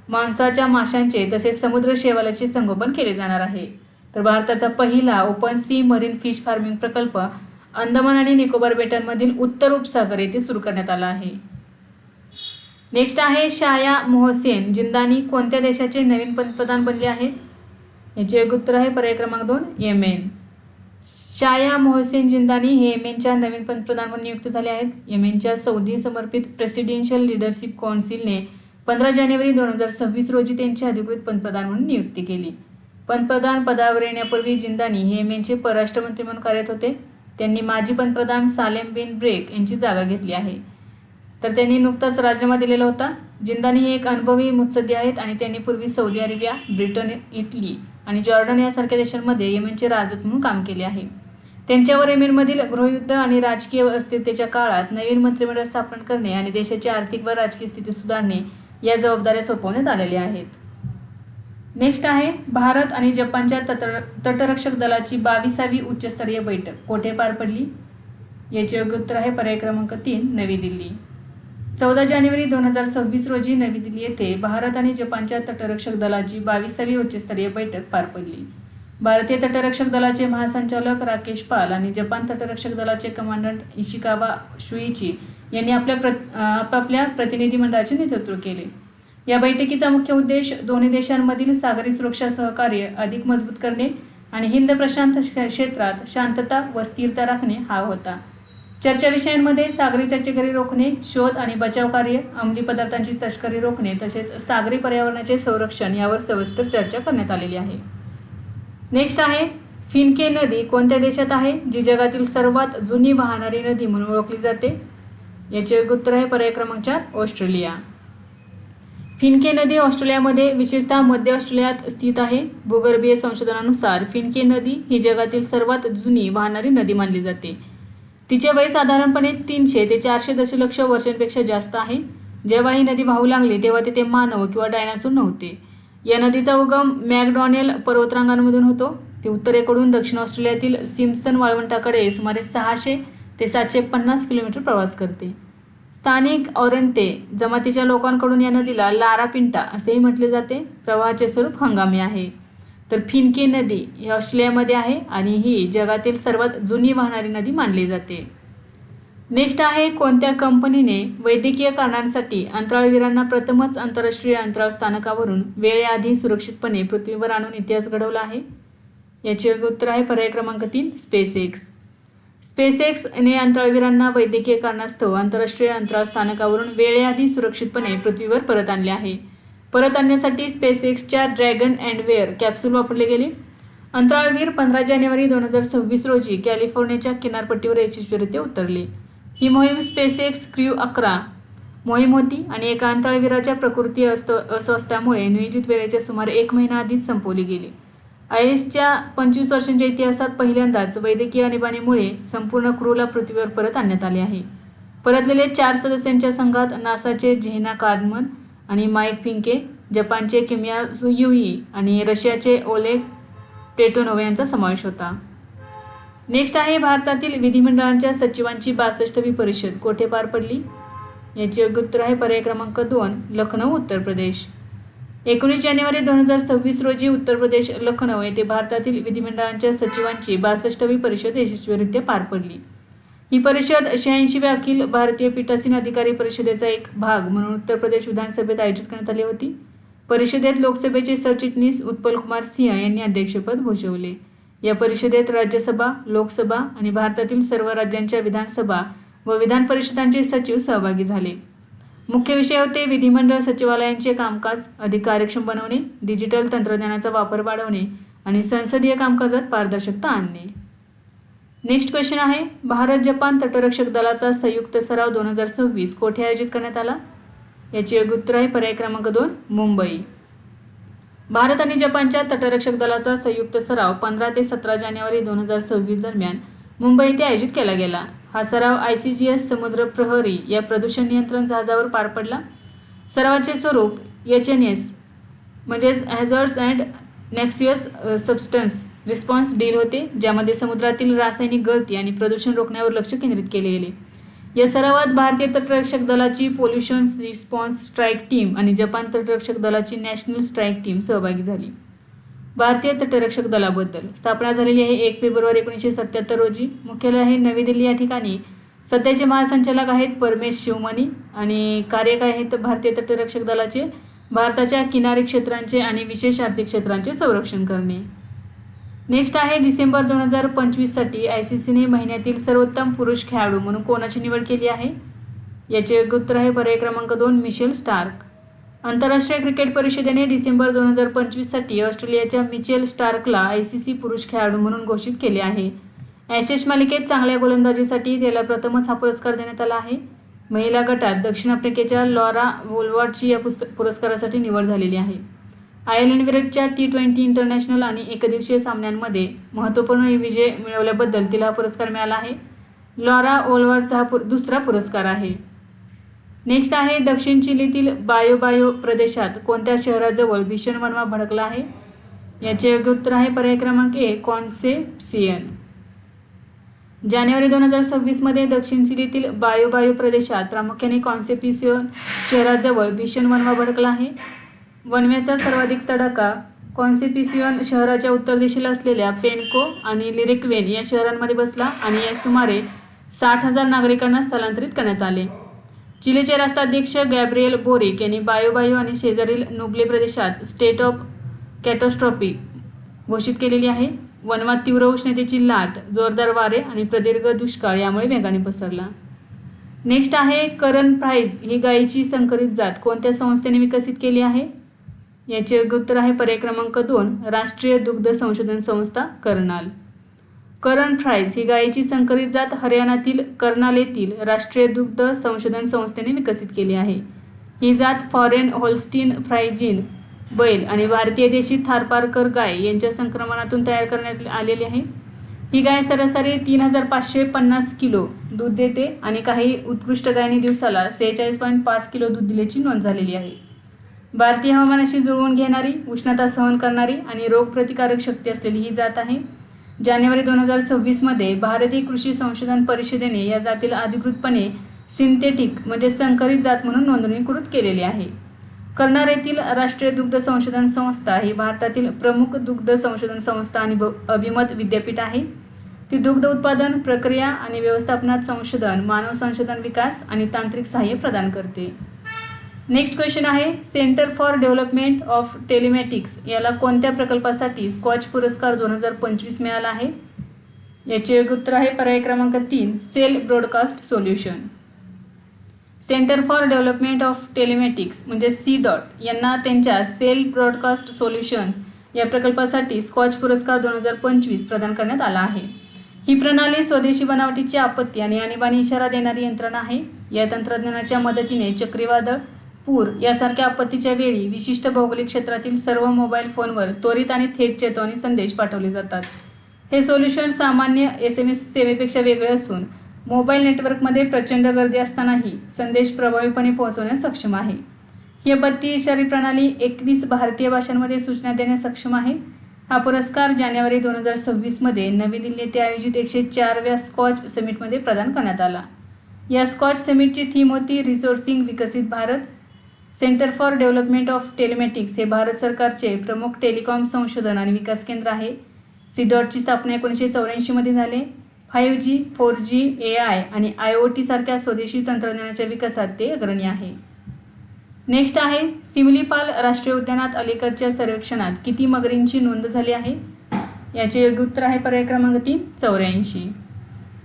मांसाच्या माशांचे तसेच समुद्र शेवालाचे संगोपन केले जाणार आहे. तर भारताचा पहिला open sea marine fish farming प्रकल्प अंदमान आणि निकोबार बेटांमधील उत्तर उपसागर येथे सुरू करण्यात आला आहे. नेक्स्ट आहे शाया मोहसेन जिंदानी कोणत्या देशाचे नवीन पंतप्रधान बनले आहेत? याचे योग्य उत्तर आहे पर्याय क्रमांक 2, येमेन. शाया मोहसेन जिंदानी हे येमेनच्या नवीन पंतप्रधान म्हणून नियुक्त झाले आहेत. येमेनच्या सौदी समर्पित प्रेसिडेन्शियल लीडरशिप कौन्सिलने 15 जानेवारी 2026 रोजी त्यांची अधिकृत पंतप्रधान म्हणून नियुक्ती केली. पंतप्रधान पदावर येण्यापूर्वी जिंदानी हे येमेनचे परराष्ट्र मंत्री म्हणून कार्यरत होते. त्यांनी माजी पंतप्रधान सालेम बिन ब्रेक यांची जागा घेतली आहे. तर त्यांनी नुकताच राजीनामा दिलेला होता. जिंदानी हे एक अनुभवी मुत्सद्दी आहेत आणि त्यांनी पूर्वी सौदी अरेबिया, ब्रिटन, इटली आणि जॉर्डन यासारख्या देशांमध्ये येमेनचे राजदूत म्हणून काम केले आहे. त्यांच्यावर येमेनमधील गृहयुद्ध आणि राजकीय अस्थिरतेच्या काळात नवीन मंत्रिमंडळ स्थापन करणे आणि देशाची आर्थिक व राजकीय स्थिती सुधारणे या जबाबदाऱ्या सोपवण्यात आलेल्या आहेत. नेक्स्ट आहे भारत आणि जपानच्या तटरक्षक दलाची 22वी उच्चस्तरीय बैठक कोठे पार पडली? याचे योग्य उत्तर आहे पर्याय क्रमांक 3, नवी दिल्ली. 14 जानेवारी 2026 रोजी नवी दिल्ली येथे भारत आणि जपानच्या तटरक्षक दलाची 22वी उच्चस्तरीय बैठक पार पडली. भारतीय तटरक्षक दलाचे महासंचालक राकेश पाल आणि जपान तटरक्षक दलाचे कमांडंट इशिकावा शुइची यांनी आपापल्या प्रतिनिधी मंडळाचे नेतृत्व केले. या बैठकीचा मुख्य उद्देश दोन्ही देशांमधील सागरी सुरक्षा सहकार्य अधिक मजबूत करणे आणि हिंद प्रशांत क्षेत्रात शांतता व स्थिरता राखणे हा होता. चर्चा विषयांमध्ये सागरी तस्करी रोखणे, शोध आणि बचाव कार्य, अंमली पदार्थांची तस्करी रोखणे तसेच सागरी पर्यावरणाचे संरक्षण यावर सविस्तर चर्चा करण्यात आलेली आहे. नेक्स्ट आहे फिनके नदी कोणत्या देशात आहे जी जगातील सर्वात जुनी वाहणारी नदी म्हणून ओळखली जाते? याचे योग्य उत्तर आहे पर्याय क्रमांक 4, ऑस्ट्रेलिया. फिनके नदी ऑस्ट्रेलियामध्ये विशेषतः मध्य ऑस्ट्रेलियात स्थित आहे. भूगर्भीय संशोधनानुसार फिनके नदी ही जगातील सर्वात जुनी वाहणारी नदी मानली जाते. तिचे वय साधारणपणे 300 ते 400 दशलक्ष वर्षांपेक्षा जास्त आहे. जेव्हा ही नदी वाहू लागली तेव्हा तिथे मानव किंवा डायनासोर नव्हते. या नदीचा उगम मॅकडॉनेल पर्वतरांगांमधून होतो. ती उत्तरेकडून दक्षिण ऑस्ट्रेलियातील सिम्पसन वाळवंटाकडे सुमारे 600 ते 750 किलोमीटर प्रवास करते. स्थानिक ऑरेंते जमातीच्या लोकांकडून या नदीला लारा पिंटा असेही म्हटले जाते. प्रवाहाचे स्वरूप हंगामी आहे. तर फिनके नदी ही ऑस्ट्रेलियामध्ये आहे आणि ही जगातील सर्वात जुनी वाहणारी नदी मानली जाते. नेक्स्ट आहे कोणत्या कंपनीने वैद्यकीय कारणांसाठी अंतराळवीरांना प्रथमच आंतरराष्ट्रीय अंतराळ स्थानकावरून वेळेआधी सुरक्षितपणे पृथ्वीवर आणून इतिहास घडवला आहे? याचे योग्य उत्तर आहे पर्याय क्रमांक 3, स्पेसएक्स. स्पेसएक्सने अंतराळवीरांना वैद्यकीय कारणास्तव आंतरराष्ट्रीय अंतराळ स्थानकावरून वेळेआधी सुरक्षितपणे पृथ्वीवर परत आणले आहे. परत आणण्यासाठी स्पेसएक्सच्या ड्रॅगन अँड वेअर कॅप्सूल वापरले गेले. अंतराळवीर 15 जानेवारी 2026 रोजी कॅलिफोर्नियाच्या किनारपट्टीवर यशस्वीरित्या उतरले. ही मोहीम स्पेसएक्स क्रू 11 मोहीम होती आणि एका अंतराळवीराच्या प्रकृती अस्वास्थ्यामुळे नियोजित वेळेच्या सुमारे 1 महिना आधीच संपवली गेली. आयएसच्या 25 वर्षांच्या इतिहासात पहिल्यांदाच वैद्यकीय आणीबाणीमुळे संपूर्ण क्रूला पृथ्वीवर परत आणण्यात आले आहे. परतलेले 4 सदस्यांच्या संघात नासाचे झेना कार्डमन आणि माईक फिंके, जपानचे किमिया युई आणि रशियाचे ओलेग पेटोनोव यांचा समावेश होता. नेक्स्ट आहे भारतातील विधिमंडळांच्या सचिवांची 62वी परिषद कोठे पार पडली? याचे योग्य उत्तर आहे पर्याय क्रमांक 2, लखनौ, उत्तर प्रदेश. 19 जानेवारी 2026 रोजी उत्तर प्रदेश लखनौ येथे भारतातील विधिमंडळांच्या सचिवांची 62वी परिषद यशस्वीरित्या पार पडली. ही परिषद 86व्या अखिल भारतीय पीठासीन अधिकारी परिषदेचा एक भाग म्हणून उत्तर प्रदेश विधानसभेत आयोजित करण्यात आली होती. परिषदेत लोकसभेचे सरचिटणीस उत्पल कुमार सिंह यांनी अध्यक्षपद भूषवले. या परिषदेत राज्यसभा, लोकसभा आणि भारतातील सर्व राज्यांच्या विधानसभा व विधान परिषदांचे सचिव सहभागी झाले. मुख्य विषय होते विधिमंडळ सचिवालयांचे कामकाज अधिक कार्यक्षम बनवणे, डिजिटल तंत्रज्ञानाचा वापर वाढवणे आणि संसदीय कामकाजात पारदर्शकता आणणे. नेक्स्ट क्वेश्चन आहे, भारत जपान तटरक्षक दलाचा संयुक्त सराव 2026 कोठे आयोजित करण्यात आला? याचे योग्य उत्तर आहे पर्याय क्रमांक 2, मुंबई. भारत आणि जपानच्या तटरक्षक दलाचा संयुक्त सराव 15 ते 17 जानेवारी 2026 दरम्यान मुंबई येथे आयोजित केला गेला. हा सराव ICGS समुद्र प्रहरी या प्रदूषण नियंत्रण जहाजावर पार पडला. सरावाचे स्वरूप HNS म्हणजेच hazards and noxious substance response drill होते, ज्यामध्ये समुद्रातील रासायनिक गळती आणि प्रदूषण रोखण्यावर लक्ष केंद्रित केले गेले. या सरावात भारतीय तटरक्षक दलाची पोल्युशन रिस्पॉन्स स्ट्राईक टीम आणि जपान तटरक्षक दलाची नॅशनल स्ट्राईक टीम सहभागी झाली. भारतीय तटरक्षक दलाबद्दल स्थापना झालेली आहे 1 फेब्रुवारी 1977 रोजी. मुख्यालय आहे नवी दिल्ली या ठिकाणी. सध्याचे महासंचालक आहेत परमेश शिवमणी आणि कार्य काय आहेत भारतीय तटरक्षक दलाचे भारताच्या किनारी क्षेत्रांचे आणि विशेष आर्थिक क्षेत्रांचे संरक्षण करणे. नेक्स्ट आहे डिसेंबर 2025 साठी ICCने महिन्यातील सर्वोत्तम पुरुष खेळाडू म्हणून कोणाची निवड केली आहे? याचे योग्य उत्तर आहे पर्याय क्रमांक 2, मिशेल स्टार्क. आंतरराष्ट्रीय क्रिकेट परिषदेने डिसेंबर 2025 साठी ऑस्ट्रेलियाच्या मिचेल स्टार्कला ICC पुरुष खेळाडू म्हणून घोषित केले आहे. ॲशेस मालिकेत चांगल्या गोलंदाजीसाठी त्याला प्रथमच हा पुरस्कार देण्यात आला आहे. महिला गटात दक्षिण आफ्रिकेच्या लॉरा वोल्वार्डची या पुरस्कारासाठी निवड झालेली आहे. आयर्लंड विरुद्धच्या T20 इंटरनॅशनल आणि एकदिवसीय सामन्यांमध्ये महत्त्वपूर्ण विजय मिळवल्याबद्दल तिला हा पुरस्कार मिळाला आहे. लॉरा वोल्वार्डचा हा दुसरा पुरस्कार आहे. नेक्स्ट आहे दक्षिण चिलीतील बायो प्रदेशात कोणत्या शहराजवळ भीषण वणवा भडकला आहे? याचे योग्य उत्तर आहे पर्याय क्रमांक 1, कॉन्सेप्सियन. जानेवारी 2026 मध्ये दक्षिण चिलीतील बायो प्रदेशात प्रामुख्याने कॉन्सेप्सियन शहराजवळ भीषण वणवा भडकला आहे. वणव्याचा सर्वाधिक तडाखा कॉन्सेप्सियन शहराच्या उत्तर दिशेला असलेल्या पेनको आणि लिरिक्वेन या शहरांमध्ये बसला आणि या सुमारे 60,000 नागरिकांना स्थलांतरित करण्यात आले. चिलीचे राष्ट्राध्यक्ष गॅब्रिएल बोरिक यांनी बायो आणि शेजारील नुब्ले प्रदेशात स्टेट ऑफ कॅटॉस्ट्रॉफी घोषित केलेली आहे. वणवात तीव्र उष्णतेची लाट, जोरदार वारे आणि प्रदीर्घ दुष्काळ यामुळे वेगाने पसरला. नेक्स्ट आहे करण फ्राईज ही गायीची संकरित जात कोणत्या संस्थेने विकसित केली आहे? याचे योग्य उत्तर आहे पर्याय क्रमांक 2, राष्ट्रीय दुग्ध संशोधन संस्था कर्नाल. करण फ्राईज ही गायीची संकरित जात हरियाणातील कर्नाल येथील राष्ट्रीय दुग्ध संशोधन संस्थेने विकसित केली आहे. ही जात फॉरेन होल्स्टीन फ्रायजीन बैल आणि भारतीय देशी थारपारकर गाय यांच्या संक्रमणातून तयार करण्यात आलेली आहे. ही गाय सरासरी 3550 किलो दूध देते आणि काही उत्कृष्ट गायींनी दिवसाला 46.5 किलो दूध दिल्याची नोंद झालेली आहे. भारतीय हवामानाशी जुळवून घेणारी, उष्णता सहन करणारी आणि रोगप्रतिकारक शक्ती असलेली ही जात आहे. जानेवारी 2026 मध्ये भारतीय कृषी संशोधन परिषदेने या जातीला अधिकृतपणे सिंथेटिक म्हणजे संकरित जात म्हणून नोंदणीकृत केलेली आहे. कर्नाल येथील राष्ट्रीय दुग्ध संशोधन संस्था ही भारतातील प्रमुख दुग्ध संशोधन संस्था आणि अभिमत विद्यापीठ आहे. ती दुग्ध उत्पादन, प्रक्रिया आणि व्यवस्थापनात संशोधन, मानव संशोधन विकास आणि तांत्रिक सहाय्य प्रदान करते. नेक्स्ट क्वेश्चन आहे centre for development of telematics याला कोणत्या प्रकल्पासाठी स्कॉच पुरस्कार 2025 मिळाला आहे? याचे योग्य उत्तर आहे पर्याय क्रमांक 3, cell broadcast solution. Centre for development of telematics म्हणजे CDOT यांना त्यांच्या सेल ब्रॉडकास्ट सोल्युशन्स या प्रकल्पासाठी स्कॉच पुरस्कार 2025 प्रदान करण्यात आला आहे. ही प्रणाली स्वदेशी बनावटीची आपत्ती आणि आणीबाणी इशारा देणारी यंत्रणा आहे. या तंत्रज्ञानाच्या मदतीने चक्रीवादळ, पूर यासारख्या आपत्तीच्या वेळी विशिष्ट भौगोलिक क्षेत्रातील सर्व मोबाईल फोनवर त्वरित आणि थेट चेतावणी संदेश पाठवले जातात. हे सोल्युशन सामान्य SMS सेवेपेक्षा वेगळे असून मोबाईल नेटवर्कमध्ये प्रचंड गर्दी असतानाही संदेश प्रभावीपणे पोहोचवण्यास सक्षम आहे. ही आपत्ती इशारी प्रणाली 21 भारतीय भाषांमध्ये सूचना देण्यास सक्षम आहे. हा पुरस्कार जानेवारी 2026 मध्ये नवी दिल्ली येथे आयोजित 104व्या स्कॉच समिटमध्ये प्रदान करण्यात आला. या स्कॉच समिटची थीम होती रिसोर्सिंग विकसित Bharat. Centre for development of telematics हे भारत सरकारचे प्रमुख टेलिकॉम संशोधन आणि विकास केंद्र आहे. CDOTची स्थापना 1984 मध्ये झाली. 5G, 4G, AI आणि IoT सारख्या स्वदेशी तंत्रज्ञानाच्या विकासात ते अग्रणी आहे. नेक्स्ट आहे सिमलीपाल राष्ट्रीय उद्यानात अलीकडच्या सर्वेक्षणात किती मगरींची नोंद झाली आहे? याचे योग्य उत्तर आहे पर्याय क्रमांक 3, 84.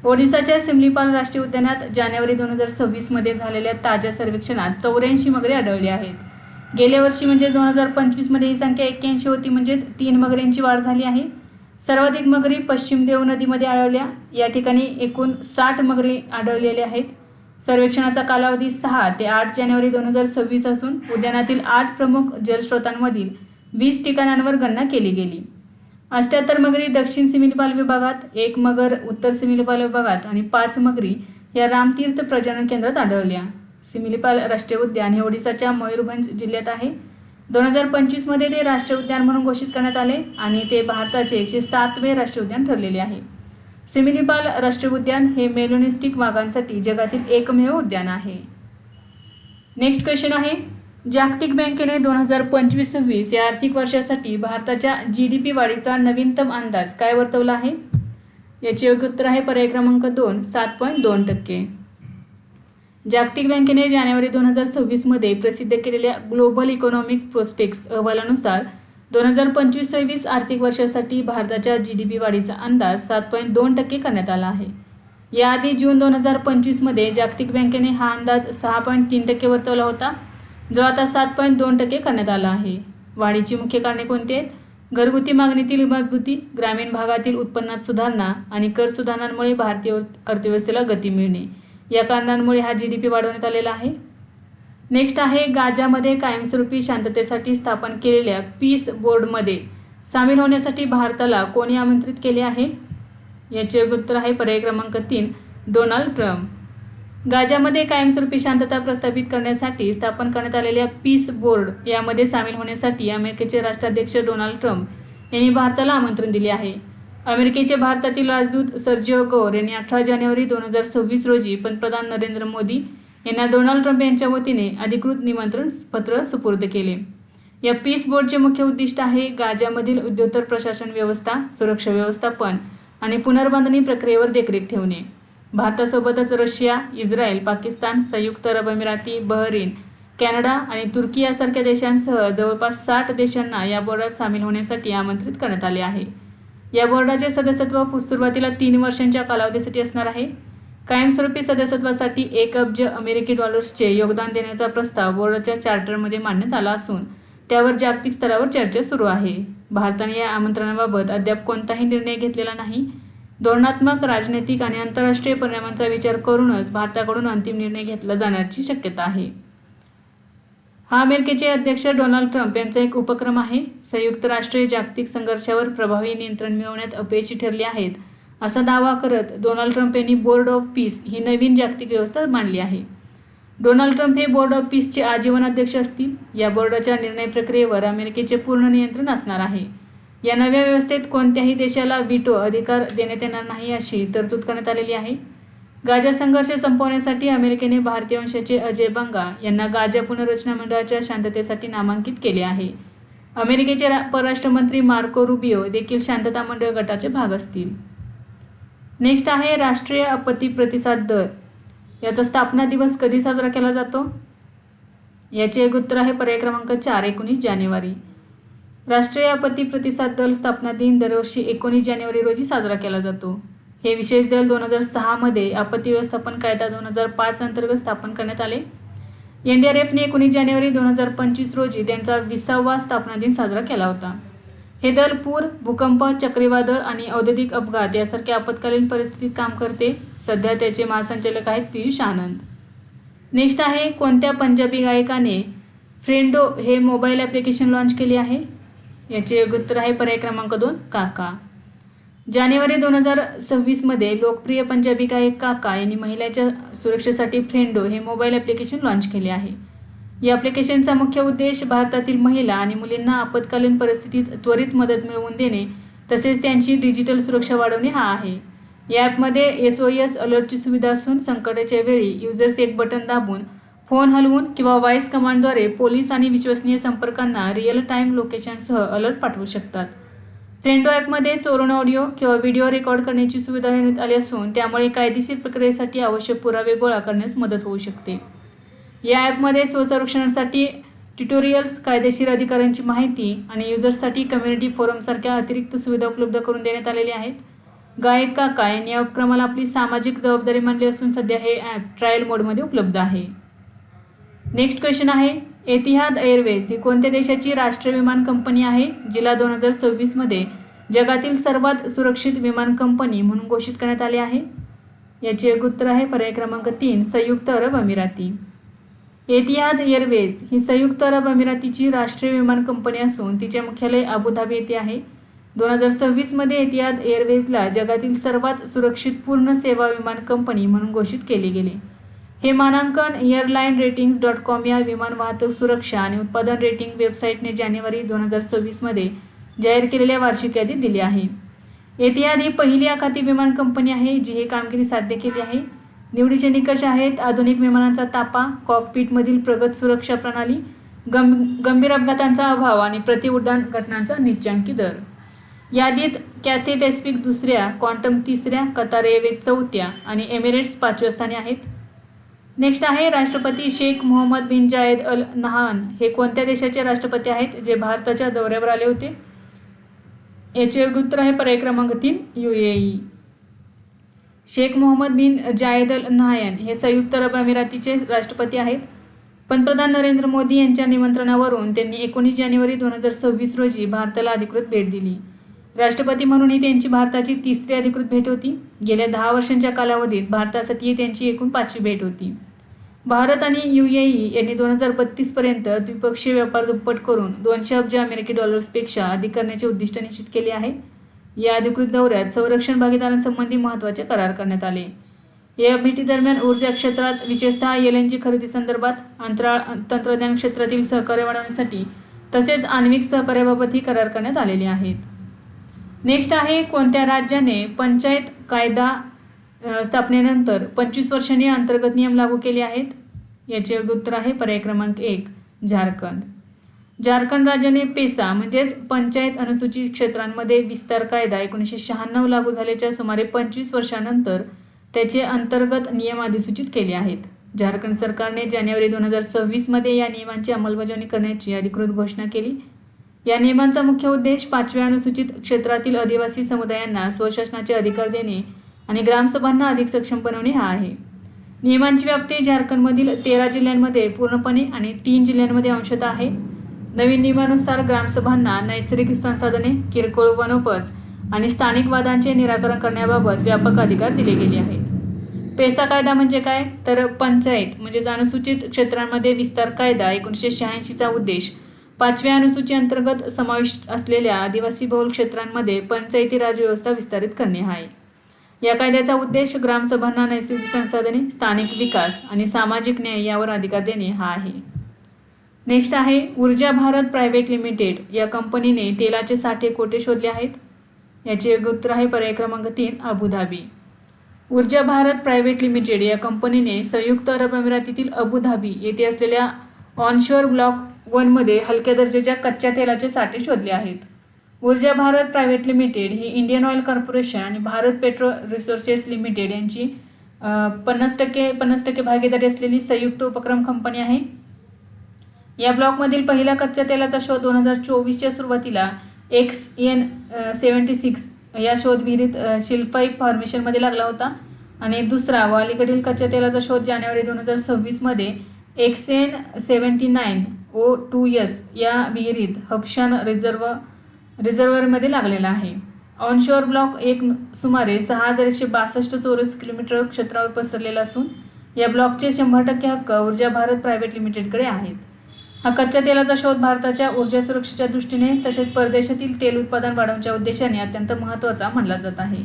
ओडिसाच्या सिमलीपाल राष्ट्रीय उद्यानात जानेवारी 2026 मध्ये झालेल्या ताज्या सर्वेक्षणात 84 मगरी आढळली आहेत. गेल्या वर्षी म्हणजे 2025 मध्ये ही संख्या 81 होती, म्हणजेच 3 मगरींची वाढ झाली आहे. सर्वाधिक मगरी पश्चिम देव नदीमध्ये आढळल्या. या ठिकाणी एकूण 60 मगरी आढळलेल्या आहेत. सर्वेक्षणाचा कालावधी 6 ते 8 जानेवारी 2026 असून उद्यानातील 8 प्रमुख जलस्रोतांमधील 20 ठिकाणांवर गणना केली गेली. 78 मगरी दक्षिण सिमलीपाल विभागात, 1 मगर उत्तर सिमलीपाल विभागात आणि 5 मगरी या रामतीर्थ प्रजनन केंद्रात आढळल्या. सिमलीपाल राष्ट्रीय उद्यान हे ओडिसाच्या मयूरभंज जिल्ह्यात आहे. 2025 मध्ये ते राष्ट्रीय उद्यान म्हणून घोषित करण्यात आले आणि ते भारताचे 107वे राष्ट्रीय उद्यान ठरलेले आहे. सिमलीपाल राष्ट्रीय उद्यान हे मेलोनिस्टिक वाघांसाठी जगातील एकमेव उद्यान आहे. नेक्स्ट क्वेश्चन आहे, जागतिक बँकेने 2025-26 या आर्थिक वर्षासाठी भारताच्या GDP वाढीचा नवीनतम अंदाज काय वर्तवला आहे? याचे योग्य उत्तर आहे पर्याय क्रमांक 2, 7.2%. जागतिक बँकेने जानेवारी 2026 मध्ये प्रसिद्ध केलेल्या ग्लोबल इकॉनॉमिक प्रोस्पेक्ट्स अहवालानुसार 2025-26 आर्थिक वर्षासाठी भारताच्या GDP वाढीचा अंदाज 7.2% करण्यात आला आहे. याआधी जून 2025 मध्ये जागतिक बँकेने हा अंदाज 6.3% वर्तवला होता, जो आता 7.2% करण्यात आला आहे. वाढीची मुख्य कारणे कोणती आहेत? घरगुती मागणीतील मजबूती, ग्रामीण भागातील उत्पन्नात सुधारणा आणि कर सुधारणांमुळे भारतीय अर्थव्यवस्थेला गती मिळणे या कारणांमुळे हा GDP वाढवण्यात आलेला आहे. नेक्स्ट आहे, गाझामध्ये कायमस्वरूपी शांततेसाठी स्थापन केलेल्या पीस बोर्डमध्ये सामील होण्यासाठी भारताला कोणी आमंत्रित केले आहे? याचे योग्य उत्तर आहे पर्याय क्रमांक 3, डोनाल्ड ट्रम्प. गाझामध्ये कायमस्वरूपी शांतता प्रस्थापित करण्यासाठी स्थापन करण्यात आलेल्या पीस बोर्ड यामध्ये सामील होण्यासाठी अमेरिकेचे राष्ट्राध्यक्ष डोनाल्ड ट्रम्प यांनी भारताला आमंत्रण दिले आहे. अमेरिकेचे भारतातील राजदूत सर्जिओ गौर यांनी 18 जानेवारी 2026 रोजी पंतप्रधान नरेंद्र मोदी यांना डोनाल्ड ट्रम्प यांच्या वतीने अधिकृत निमंत्रण पत्र सुपूर्द केले. या पीस बोर्डचे मुख्य उद्दिष्ट आहे गाझामधील युद्धोत्तर प्रशासन व्यवस्था, सुरक्षा व्यवस्थापन आणि पुनर्बांधणी प्रक्रियेवर देखरेख ठेवणे. भारतासोबतच रशिया, इस्रायल, पाकिस्तान, संयुक्त अरब अमिराती, बहरीन, कॅनडा आणि तुर्की यासारख्या देशांसह जवळपास 60 देशांना या बोर्डात सामील होण्यासाठी आमंत्रित करण्यात आले आहे. या बोर्डाचे सदस्यत्व सुरुवातीला 3 वर्षांच्या कालावधीसाठी असणार आहे. कायमस्वरूपी सदस्यत्वासाठी 1 अब्ज अमेरिकी डॉलर्सचे योगदान देण्याचा प्रस्ताव बोर्डाच्या चार्टरमध्ये मांडण्यात आला असून त्यावर जागतिक स्तरावर चर्चा सुरू आहे. भारताने या आमंत्रणाबाबत अद्याप कोणताही निर्णय घेतलेला नाही. धोरणात्मक, राजनैतिक आणि आंतरराष्ट्रीय परिणामांचा विचार करूनच भारताकडून अंतिम निर्णय घेतला जाण्याची शक्यता आहे. हा अमेरिकेचे अध्यक्ष डोनाल्ड ट्रम्प यांचा एक उपक्रम आहे. संयुक्त राष्ट्रे जागतिक संघर्षावर प्रभावी नियंत्रण मिळवण्यात अपयशी ठरली आहेत असा दावा करत डोनाल्ड ट्रम्प यांनी बोर्ड ऑफ पीस ही नवीन जागतिक व्यवस्था मांडली आहे. डोनाल्ड ट्रम्प हे बोर्ड ऑफ पीसचे आजीवन अध्यक्ष असतील. या बोर्डाच्या निर्णय प्रक्रियेवर अमेरिकेचे पूर्ण नियंत्रण असणार आहे. या नव्या व्यवस्थेत कोणत्याही देशाला व्हीटो अधिकार देण्यात येणार नाही अशी तरतूद करण्यात आलेली आहे. गाझा संघर्ष संपवण्यासाठी अमेरिकेने भारतीय वंशाचे अजय बंगा यांना गाझा पुनर्रचना मंडळाच्या शांततेसाठी नामांकित केले आहे. अमेरिकेचे परराष्ट्र मंत्री मार्को रुबियो देखील शांतता मंडळ गटाचे भाग असतील. नेक्स्ट आहे राष्ट्रीय आपत्ती प्रतिसाद दल. याचा स्थापना दिवस कधी साजरा केला जातो? याचे एक उत्तर आहे पर्याय क्रमांक 4, 19 जानेवारी. राष्ट्रीय आपत्ती प्रतिसाद दल स्थापना दिन दरवर्षी 19 जानेवारी रोजी साजरा केला जातो. हे विशेष दल 2006 मध्ये आपत्ती व्यवस्थापन कायदा 2005 अंतर्गत स्थापन करण्यात आले. NDRFने 19 जानेवारी 2025 रोजी त्यांचा 20वा स्थापना दिन साजरा केला होता. हे दल पूर, भूकंप, चक्रीवादळ आणि औद्योगिक अपघात यासारख्या आपत्कालीन परिस्थितीत काम करते. सध्या त्याचे महासंचालक आहेत पियुष आनंद. नेक्स्ट आहे, कोणत्या पंजाबी गायकाने फ्रेंडो हे मोबाईल ॲप्लिकेशन लॉन्च केले आहे? याचे योग्य उत्तर आहे पर्याय क्रमांक 2, काका. जानेवारी 2026 मध्ये लोकप्रिय पंजाबी गायक काका यांनी महिलांच्या सुरक्षेसाठी फ्रेंडो हे मोबाईल ॲप्लिकेशन लॉन्च केले आहे. या ॲप्लिकेशनचा मुख्य उद्देश भारतातील महिला आणि मुलींना आपत्कालीन परिस्थितीत त्वरित मदत मिळवून देणे तसेच त्यांची डिजिटल सुरक्षा वाढवणे हा आहे. या ॲपमध्ये SOS अलर्टची सुविधा असून संकटाच्या वेळी युजर्स एक बटन दाबून फोन हलवून किंवा व्हॉइस कमांडद्वारे पोलीस आणि विश्वसनीय संपर्कांना रिअल टाईम लोकेशनसह अलर्ट पाठवू शकतात. फ्रेंडो ॲपमध्ये चोरून ऑडिओ किंवा व्हिडिओ रेकॉर्ड करण्याची सुविधा देण्यात आली असून त्यामुळे कायदेशीर प्रक्रियेसाठी आवश्यक पुरावे गोळा करण्यास मदत होऊ शकते. या ॲपमध्ये स्वसंरक्षणासाठी ट्युटोरियल्स, कायदेशीर अधिकारांची माहिती आणि युजर्ससाठी कम्युनिटी फोरमसारख्या अतिरिक्त सुविधा उपलब्ध करून देण्यात आलेल्या आहेत. गायक काका यांनी या उपक्रमाला आपली सामाजिक जबाबदारी मानली असून सध्या हे ॲप ट्रायल मोडमध्ये उपलब्ध आहे. नेक्स्ट क्वेश्चन आहे, एतिहाद एअरवेज ही कोणत्या देशाची राष्ट्रीय विमान कंपनी आहे जिला 2026 मध्ये जगातील सर्वात सुरक्षित विमान कंपनी म्हणून घोषित करण्यात आले आहे? याचे योग्य उत्तर आहे पर्याय क्रमांक 3 संयुक्त अरब अमिराती. एतिहाद एअरवेज ही संयुक्त अरब अमिरातीची राष्ट्रीय विमान कंपनी असून तिचे मुख्यालय अबुधाबी येथे आहे. 2026 मध्ये एतिहाद एअरवेजला जगातील सर्वात सुरक्षित पूर्ण सेवा विमान कंपनी म्हणून घोषित केले गेले. हे मानांकन airlineratings.com या विमान वाहतूक सुरक्षा आणि उत्पादन रेटिंग वेबसाईटने जानेवारी 2026 मध्ये जाहीर केलेल्या वार्षिक यादीत दिले आहे. एतिहाद ही पहिली आखाती विमान कंपनी आहे जी ही कामगिरी साध्य केली आहे. निवडीचे निकष आहेत आधुनिक विमानांचा ताफा, कॉकपिटमधील प्रगत सुरक्षा प्रणाली, गंभीर अपघातांचा अभाव आणि प्रतिउड्डाण घटनांचा निच्चांकी दर. यादीत कॅथे पॅसिफिक दुसऱ्या, क्वांटम तिसऱ्या, कतार एअरवेज चौथ्या आणि एमिरेट्स 5व्या स्थानी आहेत. नेक्स्ट आहे, राष्ट्रपती शेख मोहम्मद बिन जायद अल नहान हे कोणत्या देशाचे राष्ट्रपती आहेत जे भारताच्या दौऱ्यावर आले होते? याचे योग्य उत्तर आहे पर्याय क्रमांक 3 UAE. शेख मोहम्मद बिन जायद अल नहायन हे संयुक्त अरब अमिरातीचे राष्ट्रपती आहेत. पंतप्रधान नरेंद्र मोदी यांच्या निमंत्रणावरून त्यांनी 19 जानेवारी 2026 रोजी भारताला अधिकृत भेट दिली. राष्ट्रपती म्हणून ही त्यांची भारताची तिसरी अधिकृत भेट होती. गेल्या 10 वर्षांच्या कालावधीत भारतासाठी ही त्यांची एकूण 5वी भेट होती. भारत आणि UAE यांनी 2032 पर्यंत द्विपक्षीय व्यापार दुप्पट करून 200 अब्ज अमेरिकी डॉलर्सपेक्षा अधिक करण्याचे उद्दिष्ट निश्चित केले आहे. या अधिकृत दौऱ्यात संरक्षण भागीदारांसंबंधी महत्त्वाचे करार करण्यात आले. या भेटीदरम्यान ऊर्जा क्षेत्रात विशेषतः LNG खरेदी संदर्भात, अंतराळ तंत्रज्ञान क्षेत्रातील सहकार्य वाढवण्यासाठी तसेच आण्विक सहकार्याबाबतही करार करण्यात आलेले आहेत. नेक्स्ट आहे, कोणत्या राज्याने पंचायत कायदा स्थापनेनंतर 25 वर्षांनी अंतर्गत नियम लागू केले आहेत? याचे योग्य उत्तर आहे पर्याय क्रमांक 1 झारखंड. झारखंड राज्याने पेसा म्हणजेच पंचायत अनुसूचित क्षेत्रांमध्ये विस्तार कायदा 1996 लागू झाल्याच्या सुमारे 25 वर्षांनंतर त्याचे अंतर्गत नियम अधिसूचित केले आहेत. झारखंड सरकारने जानेवारी 2026 मध्ये या नियमांची अंमलबजावणी करण्याची अधिकृत घोषणा केली. या नियमांचा मुख्य उद्देश 5व्या अनुसूचित क्षेत्रातील आदिवासी समुदायांना स्वशासनाचे अधिकार देणे आणि ग्रामसभांना अधिक सक्षम बनवणे हा आहे. नियमांची व्याप्ती झारखंडमधील 13 जिल्ह्यांमध्ये पूर्णपणे आणि 3 जिल्ह्यांमध्ये अंशतः आहे. नवीन नियमानुसार ग्रामसभांना नैसर्गिक संसाधने, किरकोळ वनोपज आणि स्थानिक वादांचे निराकरण करण्याबाबत व्यापक अधिकार दिले गेले आहेत. पेसा कायदा म्हणजे काय? तर पंचायत म्हणजेच अनुसूचित क्षेत्रांमध्ये विस्तार कायदा 1986चा उद्देश 5व्या अनुसूची अंतर्गत समाविष्ट असलेल्या आदिवासी बहुल क्षेत्रांमध्ये पंचायती राज व्यवस्था विस्तारित करणे हा आहे. या कायद्याचा उद्देश ग्रामसभांना नैसर्गिक संसाधने, स्थानिक विकास आणि सामाजिक न्याय यावर अधिकार देणे हा आहे. नेक्स्ट आहे, ऊर्जा भारत प्रायव्हेट लिमिटेड या कंपनीने तेलाचे साठे कोठे शोधले आहेत? याचे योग्य उत्तर आहे पर्याय क्रमांक 3 अबुधाबी. ऊर्जा भारत प्रायव्हेट लिमिटेड या कंपनीने संयुक्त अरब अमिरातीतील अबुधाबी येथे असलेल्या ऑनशोअर ब्लॉक 1 मध्ये हलक्या दर्जाच्या कच्च्या तेलाचे साठे शोधले आहेत. ऊर्जा भारत प्रायव्हेट लिमिटेड ही इंडियन ऑइल कॉर्पोरेशन आणि भारत पेट्रो रिसोर्सेस लिमिटेड यांची 50% भागीदारी असलेली संयुक्त उपक्रम कंपनी आहे. या ब्लॉकमधील पहिला कच्च्या तेलाचा शोध 2024च्या सुरुवातीला XN76 या शोध विहिरीत शिल्पाई फॉर्मेशनमध्ये लागला होता आणि दुसरा व अलीकडील कच्च्या तेलाचा शोध जानेवारी 2026 मध्ये XN79 O2S या विहिरीत हबशान रिझर्व्हरमध्ये लागलेला आहे. ऑनशोअर ब्लॉक 1 सुमारे 6162 चौरस किलोमीटर क्षेत्रावर पसरलेला असून या ब्लॉकचे 100% हक्क ऊर्जा भारत प्रायव्हेट लिमिटेडकडे आहेत. हा कच्च्या तेलाचा शोध भारताच्या ऊर्जा सुरक्षेच्या दृष्टीने तसेच परदेशातील तेल उत्पादन वाढवण्याच्या उद्देशाने अत्यंत महत्त्वाचा मानला जात आहे.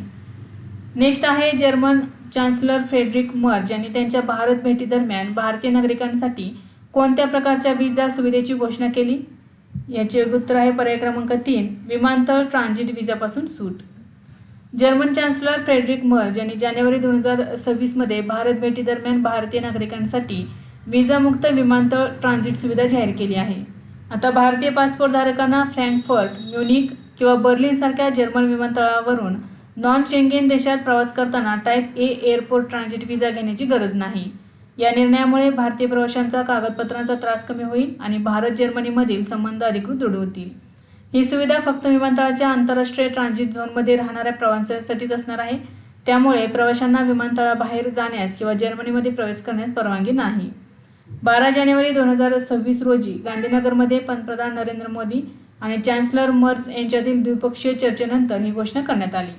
नेक्स्ट आहे, जर्मन चान्सलर फ्रेडरिक मर्ज यांनी त्यांच्या भारत भेटीदरम्यान भारतीय नागरिकांसाठी कोणत्या प्रकारच्या व्हिसा सुविधेची घोषणा केली? याचे योग्य उत्तर आहे पर्याय क्रमांक 3 विमानतळ ट्रान्झिट व्हिसापासून सूट. जर्मन चान्सलर फ्रेडरिक मर्ज यांनी जानेवारी 2026 मध्ये भारत भेटीदरम्यान भारतीय नागरिकांसाठी विजामुक्त विमानतळ ट्रान्झिट सुविधा जाहीर केली आहे. आता भारतीय पासपोर्ट धारकांना फ्रँकफर्ट, म्युनिक किंवा बर्लिनसारख्या जर्मन विमानतळावरून नॉन शेंगेन देशात प्रवास करताना टाईप ए एअरपोर्ट ट्रान्झिट व्हिसा घेण्याची गरज नाही. या निर्णयामुळे भारतीय प्रवाशांचा कागदपत्रांचा त्रास कमी होईल आणि भारत जर्मनीमधील संबंध अधिकृत दृढ होतील. ही सुविधा फक्त विमानतळाच्या आंतरराष्ट्रीय ट्रान्झिट झोनमध्ये राहणाऱ्या प्रवाशांसाठीच असणार आहे. त्यामुळे प्रवाशांना विमानतळाबाहेर जाण्यास किंवा जर्मनीमध्ये प्रवेश करण्यास परवानगी नाही. 12 जानेवारी 2026 रोजी गांधीनगरमध्ये पंतप्रधान नरेंद्र मोदी आणि चान्सलर मर्स यांच्यातील द्विपक्षीय चर्चेनंतर ही घोषणा करण्यात आली.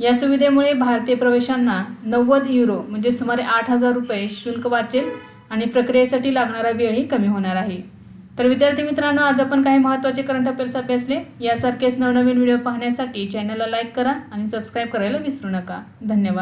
या सुविधेमुळे भारतीय प्रवेशांना 90 युरो म्हणजे सुमारे 8,000 रुपये शुल्क वाचेल आणि प्रक्रियेसाठी लागणारा वेळही कमी होणार आहे. तर विद्यार्थी मित्रांनो, आज आपण काही महत्त्वाचे करंट अफेअर्स अभ्यासले. यासारखेच नवनवीन व्हिडिओ पाहण्यासाठी चॅनलला लाईक करा आणि सबस्क्राईब करायला विसरू नका. धन्यवाद.